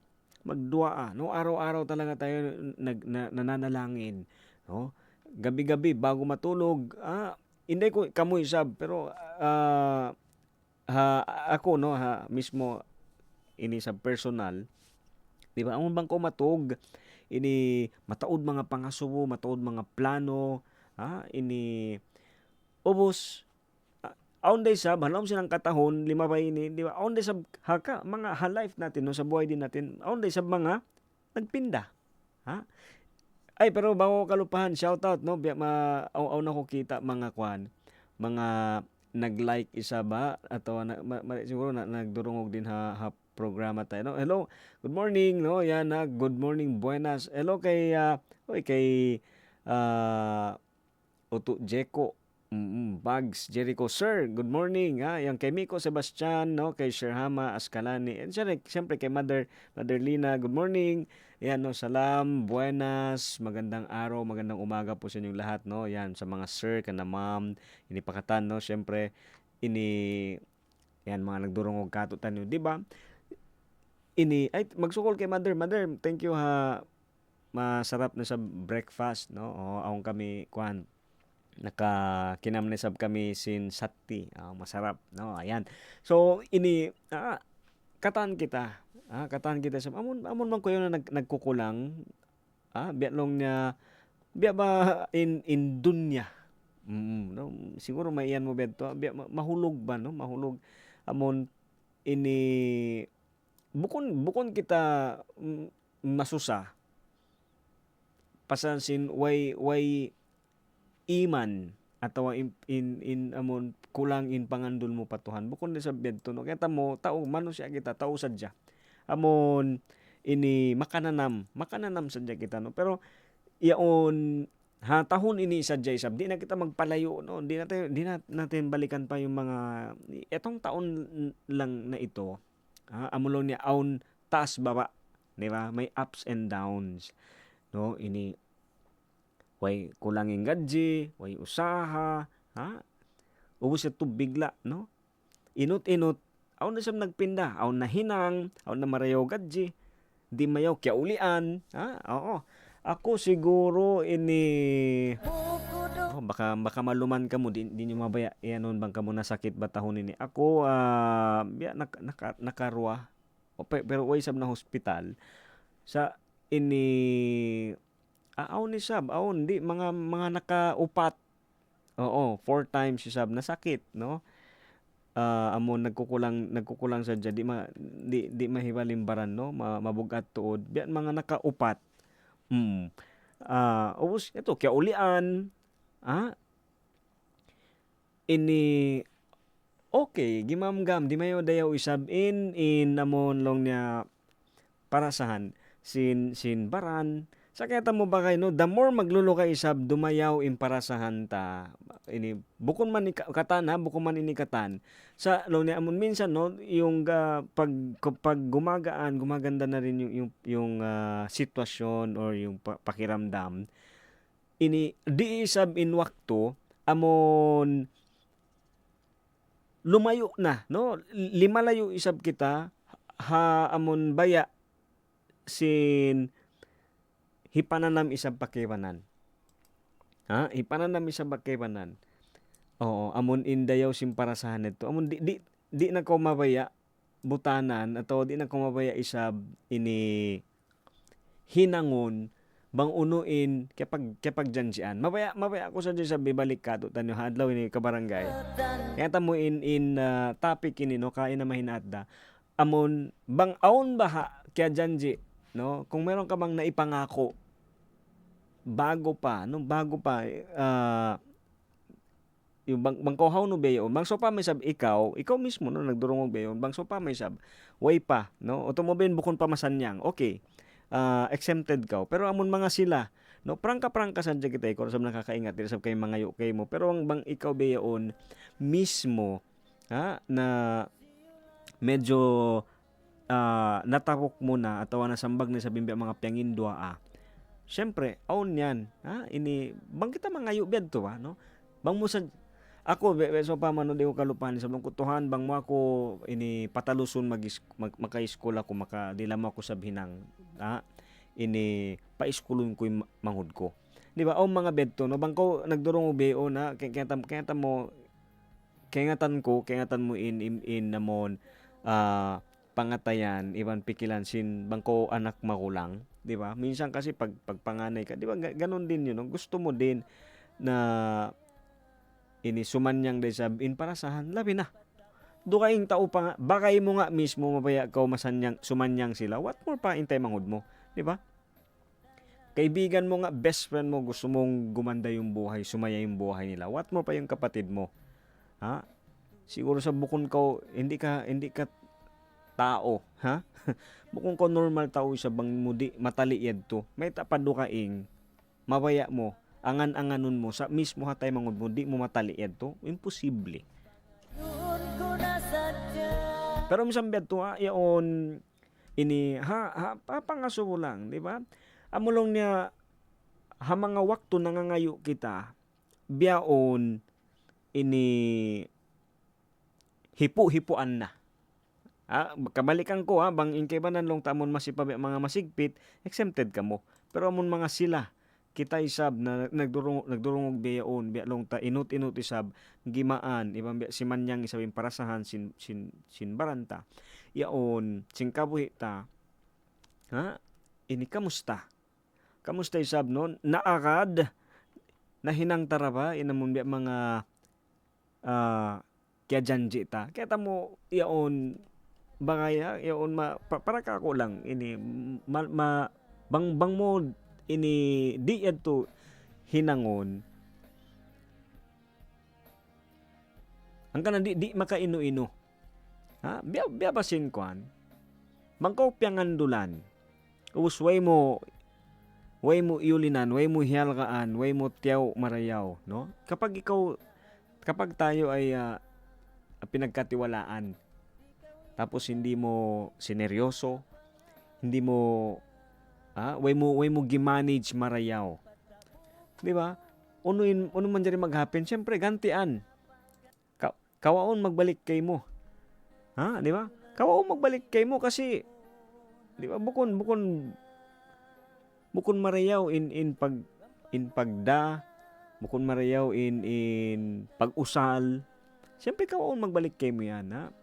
magdua, no? Araw-araw talaga tayo nananalangin, no? Gabi-gabi bago matulog, hindi ko kamoy sab pero ha, ako no ha mismo ini sa personal, di ba? Amon bang ko matug ini mataod mga pangasubo, mataod mga plano, ini ubos aon day sab halom silang katahon lima pa ini, di ba? Aon day sab haka mga life natin no sa buhay din natin. Aon day sab mga nagpinda. Ha? Ay pero bago ko kalupahan, shout out no, biya aw na ko kita mga kwan, mga nag-like isa ba atau siguro nagdurungog din ha programa tayo no. Hello, good morning no. Yan na, good morning, buenas. Hello kay kay Oto Jeko. Bugs Jericho, sir, good morning yang kay Miko Sebastian no, kay Sherhama Ascalani, and siyempre kay Mother Lina, good morning. Yan no, salam, buenas, magandang araw, magandang umaga po sa inyong lahat no. Yan sa mga sir kana ma'am, ini pakatan no, siyempre ini yan mga nagdurungog katutan nyo, di ba? Ini ay magsukol kay Mother, thank you ha. Masarap na sa breakfast no. Awong kami kwan nakakinamnesab kami sin sati, masarap no. Ayan, so ini katan kita sa amon man ko yun na nagkukulang biya long niya biya ba in dunya no, siguro maiyan mo beto biya mahulog ba no, mahulog amon ini bukon kita masusa pasansin way iman atawa in amon kulang in pangandul mo patuhan bukod sa bedto no, kaya mo tao mano siya kita tao sadya amon ini makananam sadya kita no, pero yaon tahon ini sadya isab di na kita magpalayo no, di natin balikan pa yung mga etong taon lang na ito amulong niya aon taas baba, di ba? May ups and downs no, ini way kulangin gadji, way usaha, ubos ito bigla, no? Inot-inot, aw na siyang nagpinda, aw na hinang, aw na marayaw gadji, di mayaw kya ulian, oo. Ako siguro ini baka maluman ka mo, di nyo mabaya, yanon bang ka mo nasakit ba tahon ini. Ako, nakarwa, pero way sab na hospital, sa ini aon ni sab aon di mga nakaupat 4 times si sab nasakit no, amon nagkukulang sa di mahibalimbaran no, mabugat tuod biyan mga nakaupat ubos ito kaya ulian ini okay gimamgam di mayo dayaw isab in amon long niya parasahan sin baran. Sa kaya mo ba kayo, no? The more maglulo ka isab, dumayaw imparasahan ta. Ini, bukon man ikatan bukon man inikatan. Sa lo niya amon minsan no, yung pag gumaganda na rin yung sitwasyon or yung pakiramdam. Ini di isab in wakto amon lumayo na no, limalayo isab kita amon baya sin hipananam isang pakiwanan. Hipananam isang pakiwanan. Oo, amon indayaw simparasahan nito. Amon di na ko mabaya butanan atau di na ko mabaya isab ini hinangon bang unuin kapag janjian. Mabaya ako sa sa bibalik ka to tanyo hadlaw ini kabarangay. Kaya tamo in topic ini no, kain na mahinatda. Amon bang aon baha kaya janji no, kung meron ka bang naipangako bago pa yung bangkohaw no beyo bang sopa may sab ikaw mismo no nagdurungog beyo bang sopa may sab way pa no, automobile bukon pa masanyang okay, exempted ka pero amon mga sila no, prangka sadya kita ikaw sab nakakaingat dili sab kay mga kay mo, pero ang bang ikaw beyon mismo na medyo natawok mo na atawa na sambag na sa bimbi mga piyangindwa syempre aon yan ini bang kita mangayo bed to no, bang mo sa ako so pa man di ko kalupan sa kutuhan bang mo ako ini pataluson maka-school ako makadila mo ako sa hinang ini pa-iskulon ko manghud ko Di ba? O mga bedto, no? Bangko nagdurong ubeo na, kayangatan mo in namon, pangatayan, iban pikilan sin bangko anak makulang. Di ba? Minsan kasi pagpanganay ka, di ba? Ganon din yun, no? Gusto mo din na ini sumanyang day sa inparasahan, labi na. Dukaing tao pa nga, bakay mo nga mismo mabaya ka sumanyang sila. What more pa intay mangod mo? Di ba? Kaibigan mo nga, best friend mo, gusto mong gumanda yung buhay, sumaya yung buhay nila. What more pa yung kapatid mo? Ha? Siguro sa bukon ka, hindi ka tao, ha? Bukon ko normal tao sa bang mudi mataliid to. May tapadukaing mabaya mo, angan-anganon mo sa mismo hatay mangod mo, di mo mataliid to. Imposible. Noon ko nasadya. Pero misang to yaon ini pangaso mo lang, di ba? Amulong niya mga wakto nangangayo kita biyaon ini hipu-hipuan na. Kabalikan ko bang inkay banan long tamon masipabi mga masigpit, exempted ka mo. Pero amon mga sila kita isab na nagdurungog biyaon biya long ta inut isab gimaan ibang biya simanyang isabing parasahan sin baranta. Yaon singkabuhi ta. Ini kamusta? Kamusta isab no? Naakad na hinang taraba inamon biya mga kaya janji ta. Kaya tamo yaon bagaya yaon para ka ko lang ini bang mo ini di to hinangon. Ang kana di makaino-ino. Biya basin kwan. Bangkaw piangandulan. Usway mo iulinan, way mo hialgaan, way mo tiyaw marayaw, no? Kapag tayo ay pinagkatiwalaan, tapos hindi mo sineryoso, hindi mo way mo gimanage marayaw. 'Di ba? Uno man diri mag-happen, syempre gantian. Kawaon magbalik kay mo. Di ba? Kawaon magbalik kay mo kasi 'di ba bukon marayaw in pagda, bukon marayaw in pag-usal. Siyempre kawaon magbalik kay mo yan, ha?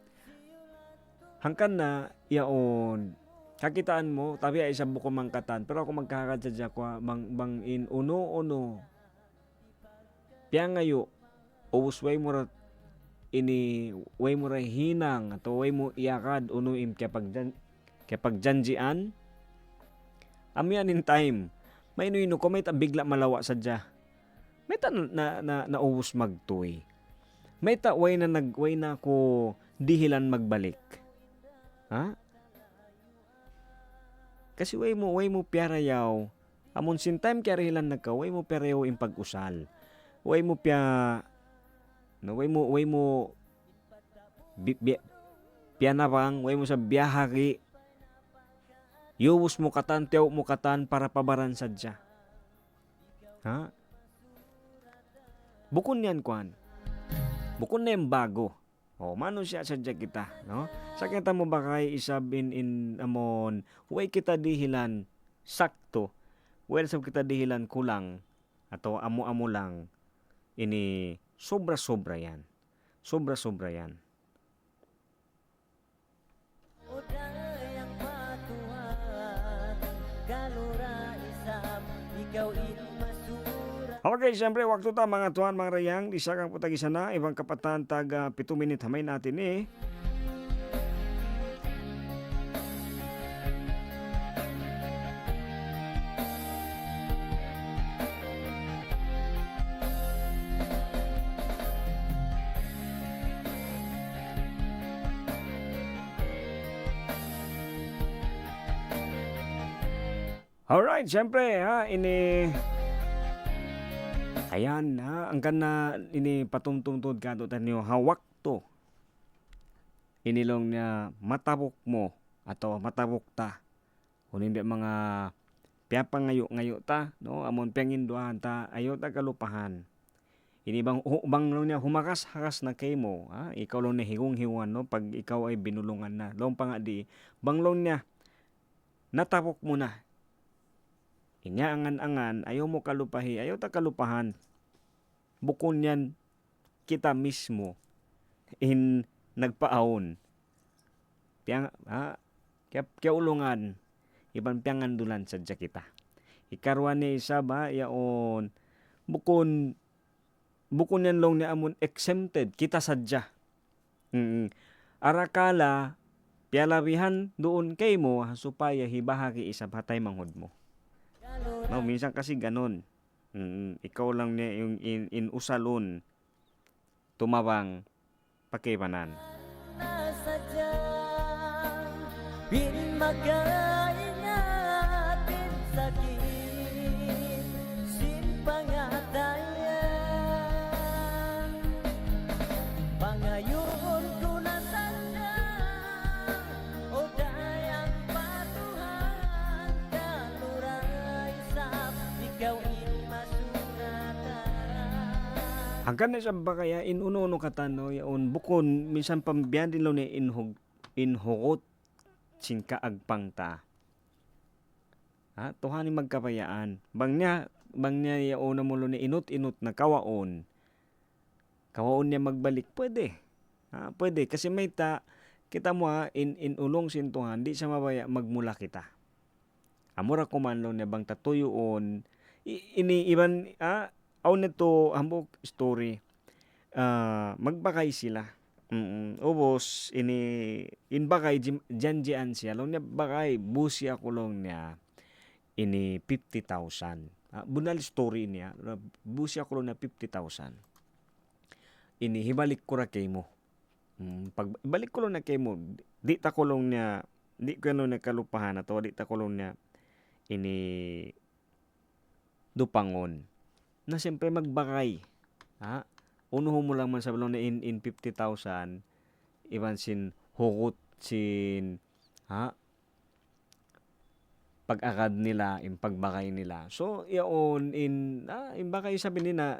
Hangkan na yaon kakitaan mo tabi ay isa bukon mangkatan pero ako magkakadsadya ko bang in uno piang ngayo way mo ra way mo ra hinang ato way mo iakad uno im kapag janjian. Amian in time. May inuino ko, may bigla malawa sadya. May ta naubos magtoy. May ta way na ko dihilan magbalik. Kasi way mo piarayaw. Amon sin time kaya rilan nagka, way mo piarayaw in pag-usal. Way mo pianabang, way mo sa biyahari. Yuwos mo katan, tiyaw mo katan para pabaran sadya. Bukon yan, kwan. Bukon na yung bago. Mano siya sadya kita, no? Sa kita mo ba kay isab in amon, way kita dihilan sakto. Way sab kita dihilan kulang. Ato amo-amo lang. Ini sobra-sobra yan. Sobra-sobra yan. Udayang patuhan, kalura isab, ikaw masura. Okay, siyempre, waktu ta mga tuan, mga rayang, isa kang putag-isa na, ibang kapatan tag 7 minute hamay natin Alright, siyempre ini ayan ang kana ini patumtumtod ka to tanyo hawak to. Inilong niya matabok mo ato matabok ta. Kunin di mga piyapang ngayo ta, no? Amon penginduhan ta ayo ta kalupahan. Ini bang niya humakas-hakas na kay mo, ikaw lang ni higong-hiwan, no? Pag ikaw ay binulungan na. Long pa nga di, banglong niya natabok mo na. Inya angan-angan, ayaw mo kalupahi, ayaw ta kalupahan. Bukon yan, kita mismo in nagpaahon. Kaya ulungan, ibang piyangandulan sadya kita. Ikarwan ni isa ba, yaon, bukon yan long ni amon exempted, kita sadya. Arakala, piyalabihan doon kay mo, supaya hibahagi isa patay manghod mo. No, minsan kasi ganon. Ikaw lang niya yung in usalon, tumabang, pakipanan. Nasadyang pinmagaingatin sakit simpangatayan pangayon ko na sana o dayang patuhan kaluray sap ikaw inmasuratan. Hanggang na sa bakaya inuno katano yaon bukon minsan pambiyan din lo ni inhugot singka agpang tuhani magkapayaan bangnya yaon na mo lo ni inut na kawaon niya magbalik pwede pwede kasi may kita mo in ulong sintuhan di sa mabaya magmula kita amura kumanlo niya bang tatuyoon ini iban aw nito hambok story magbakay sila ubos ini inbakay janjian siya long niya bakay busi ako long niya ini 50,000 bunal story niya busi ako long na 50,000 ini hibalik ko ra kay mo pag balik ko long na kay mo di ta ko long niya di ko no nakalupahan ato di ta ko long niya ini dupangon na siyempre magbakay unuho mo lang man sa balon na in 50,000 iban sin hugot sin pag-akad nila in pagbakay nila so yaon in bakay sabi nila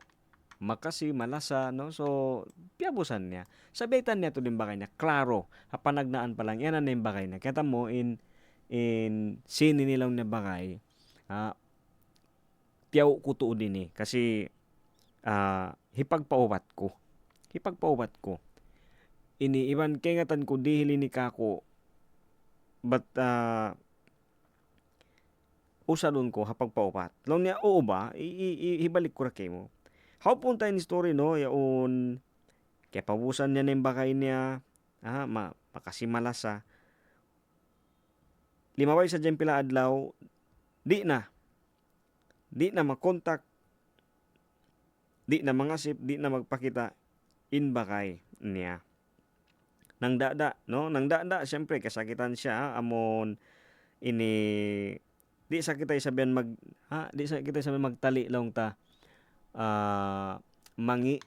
makasi malasa no so piabusan niya sabitan niya to din bakay niya klaro hapanagnaan pa lang yan na yung bakay niya kaya mo in sini nilang na bakay tiyaw ko tuod din kasi hipagpaubat ko ini iban kengatan ko dihili ni kako but usadon ko hapagpaubat long niya oo ba ibalik ko ra kay mo how punta in story no yaon kaya pabusan niya ng bakay niya makasimalasa limaway sa dyan pila adlaw di na makontak di na mangasip di na magpakita in bakay niya nang dada syempre kasakitan siya amon ini di sa kita sabihan magtali lang ta mangi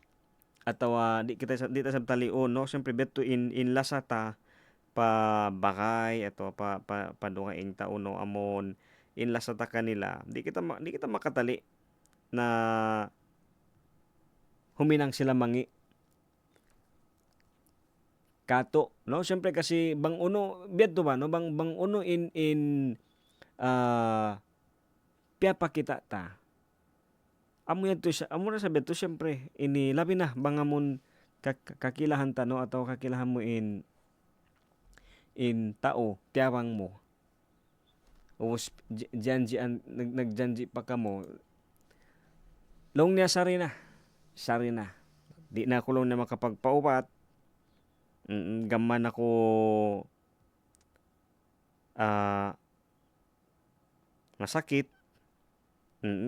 atawa di ta sabtalion no syempre beto in lasata pa bakay ato pa dungaing tao no amon in lasata kanila di kita makatali na huminang sila mangi kato no syempre kasi bang uno beto ba no bang uno in piyapakita ta amo yan to amo na sabi to syempre ini labi na bang amon kakilahan ta no ataw kakilahan mo in tao tiyawang mo o nagjanji pa ka mo long niya sari na di na ako long na makapagpaubat gaman ako masakit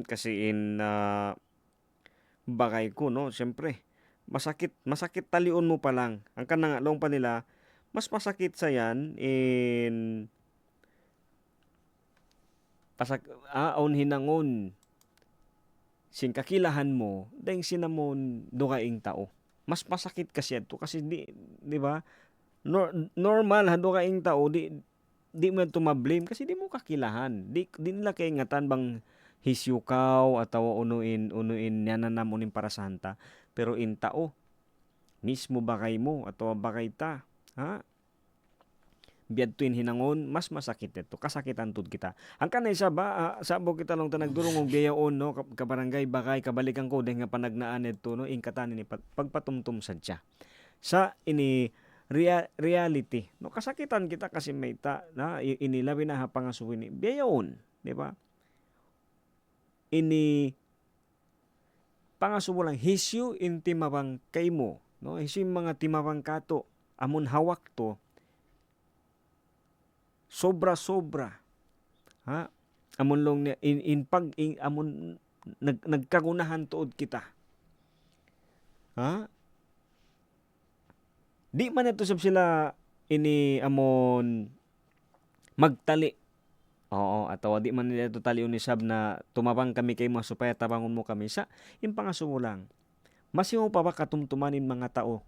kasi in bagay ko no syempre masakit talion mo pa lang ang kanang long pa nila mas masakit sa yan in aon hinangon sing kakilahan mo dahil sinamon dukaing tao mas masakit kasi ito kasi di ba normal ha dukaing tao di mo ito ma-blame kasi di mo kakilahan di nila kay ingatan bang hisyukaw atawa unuin yanan unin para santa pero in tao mismo bakay mo atawa bakay ta biadtuin hinangon mas masakit ito kasakitan tud kita ang kanay sa ba sabo kita lang ta nagdurong og biyaon no kabarangay bakay kabalikan ko dahil nga panagnaan ito no ingkatan ni pagpatumtum sadya sa ini reality no kasakitan kita kasi may ta na inilabi na ha pangasuhin ni biyaon di ba ini pangasubo lang hisyu intimabang kaymo no hisyu mga timabang kato amon hawak to sobra ha amon long amon nagkagunahan tuod kita ha di man ito sila ini amon magtali oo atawa di man nila ito talion ni sab na tumabang kami kay mo supaya tabangon mo kami sa impangasumo lang masimo pa ba katumtumanin mga tao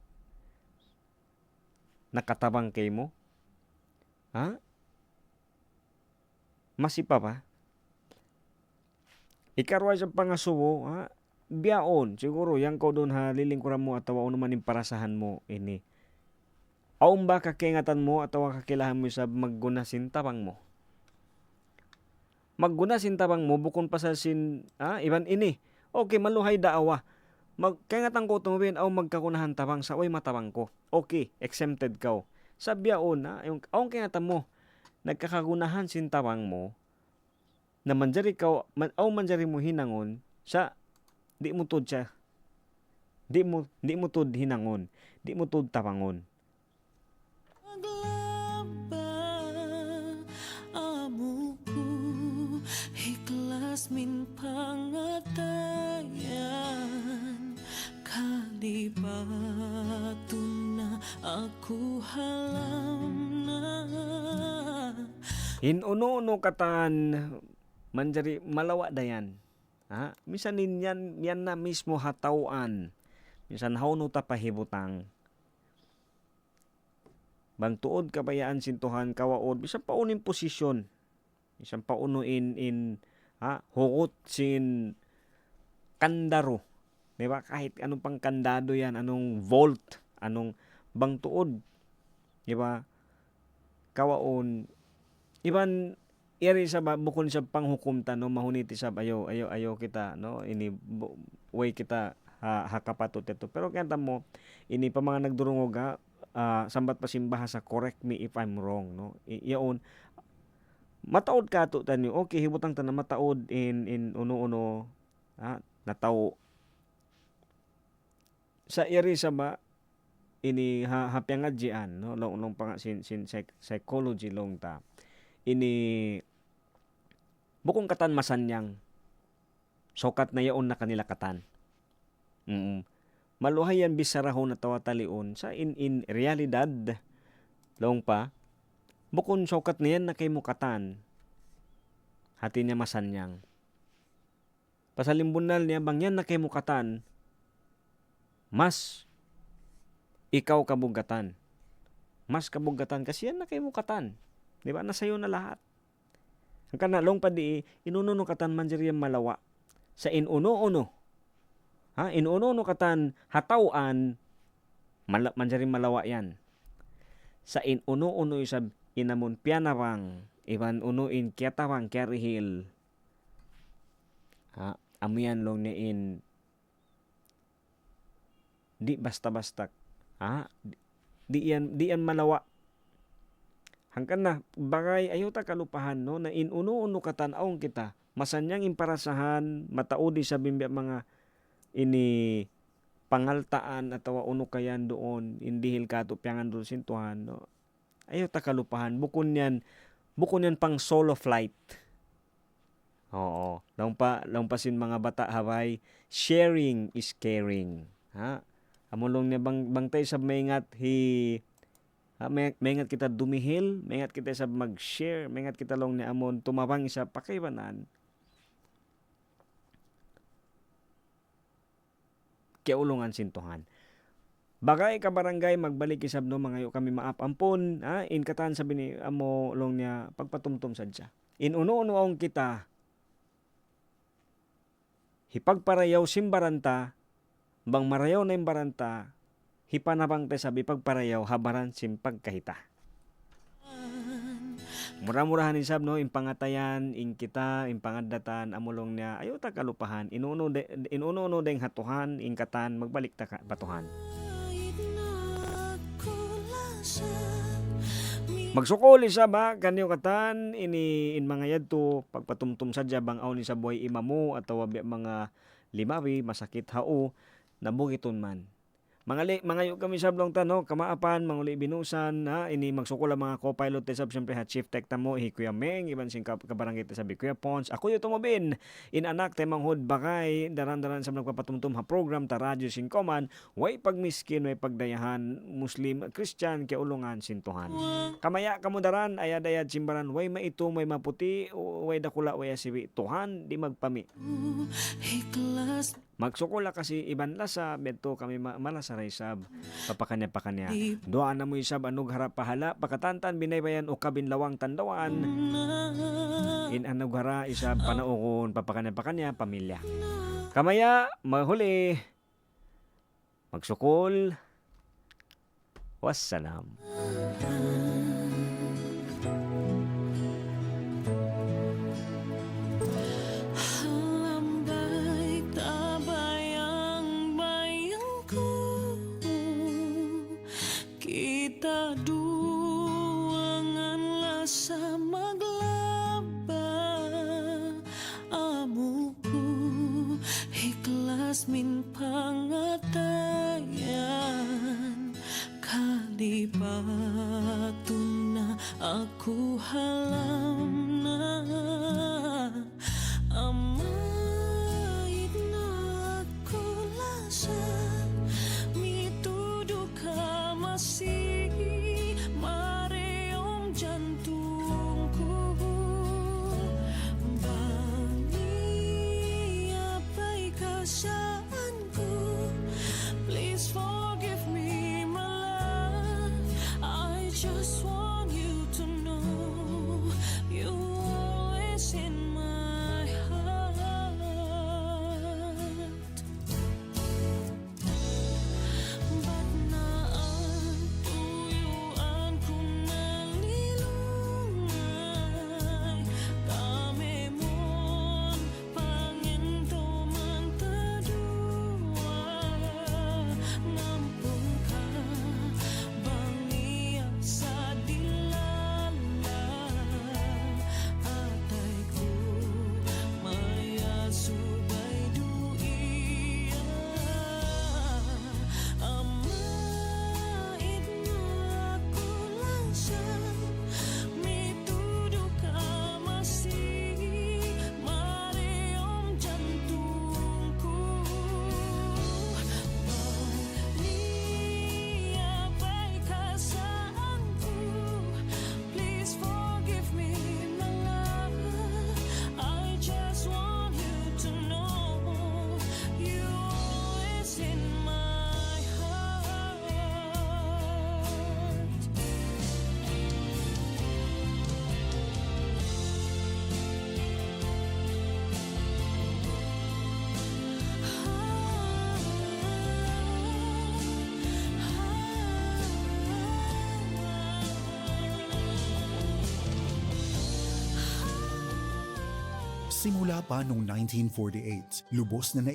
nakatabang kay mo ha masipa pa ikarwa sa pangasubo ha biyaon siguro yang ko doon ha lilingkuran mo atawa ano man imparasahan mo ini aum ba kakingatan mo atawa kakilahan mo sa maggunasin tabang mo maggunasin tabang mo bukon pa sa iban ini okay maluhay daawa magkingatan ko tumubin aw magkakunahan tabang sa oy matabang ko okay exempted ka sa biyaon ha yung aung kingatan mo nagkakagunahan sintabang mo na manjari ka aw manjari mo hinangon sa di mo tud siya di mo tud hinangon di mo tud tabangon amuku hiklas min pangatayan kalibatun na aku halam na inuno katan manjari malawa dayan ha misan yan na mismo hatawan misan hawno ta pahibutang bantuod kabayaan sintuhan kawaod bisan paunin posisyon bisan pauno in hugot sin kandaro di ba kahit anong pang kandado yan anong volt anong bangtuod di ba kawaon iban iri sa bukon sa panghukumta no mahuniti sa ayo kita no ini way kita hakapatot ito pero kanta mo ini pa mga nagdurungog sambat pasimbaha sa correct me if I'm wrong no iyon mataod ka to tanyo okay hibutang tanan mataod in uno natawo sa iri sa ba ini hapiangadjian no long pang sin psychology long ta ini bukong katan masanyang sokat na yaon na kanila katan maluhay yan bisarahon na tawatalion sa in realidad long pa bukon sokat na yan na kay mukatan hati niya masanyang pasalimbunal niya bang yan na kay mukatan mas ikaw kabugatan mas kabugatan kasi yan na kay mukatan di ba nasayo na lahat ang kanalong pa di inununo katan manjeriyan malawa sa inuno inuno katan hatawan manjeriyan malawa yan sa inuno isab inamon pianawang iban unuin kiatawang kerihil amuyan long ni in di basta-basta di yan malawa hangkan na bagay ayaw ta kalupahan no na inuno katanaong kita masanyang imparasahan mataudi sa bimbya mga ini pangaltaan atawa uno kayan doon indihil kato piangan doon sintuhan no ayaw ta kalupahan bukon yan pang solo flight oo lang pa sin mga bata haway sharing is caring amulong niya bangtay sa maingat maingat kita dumihil, maingat kita sa mag-share, maingat kita long ni amon tumabang sa pakaybanan. Kiaulungan sintuhan. Bagay ka barangay magbalik isab no mga yo kami maapampon, in katan sabi ni amo long niya pagpatumtum sadya. In uno-uno kita hipagparayaw simbaranta bang marayaw na imbaranta hipanabang te sabi pagparayaw habaran simpagkahita. Mura-murahan ni sab no impangatayan ing kita impangadatan amulong niya ayo ta kalupahan inuno deng hatuhan ingkatan magbalik ta ka batuhan. Magsukol isa ba kanyo katan ini in mga yadto pagpatumtum sadya bang aw ni sa buhay imamo atawa mga limawi masakit hao nabugiton man. Mga yu kami sablong tano, kamaapan, manguli binusan, ha, ini magsukol ang mga co-pilot tesab, siyempre ha, chief tech tamo, Kuya Meng, iban sing kabarangay tesabi, Kuya Pons, ako yung tumabin, inanak, temanghod, bakay, daran-daran sa nagpapatumtum ha program, ta radyo singkoman, way pagmiskin, way pagdayahan, Muslim, Christian, kaya ulungan, sintuhan. Kamaya, kamudaran, ayad-ayad, simbaran, way maito, way maputi, way dakula, way asiwi, tuhan, di magpami. Magsukula kasi iban lasa beto kami malasaray sab papakanya doa na mo isab anog harap pahala pakatantan binaybayan o kabinlawang tandawaan in anog hara isab panaukon papakanya pamilya kamaya mahuli magsukol wassalam. Kita duanganlah sa maglaba amuku ikhlas min pangatayan kalibatun na aku halam na amait na aku lasan mituduh ka masih mareom jantungku bangi apai kasaanku please forgive me my love I just want you to know you always in my heart ba't naan tuyuan ko nalilungay kami mon pangento man tadua ngampun ka bangiya sa dilala atay ko maya subay duiya amait na ako lang siya mituduh ka masih mareom jantungku niya pa'y kasaanku please forgive me my love I just want you to know you always in my heart. Simula pa noong 1948, lubos na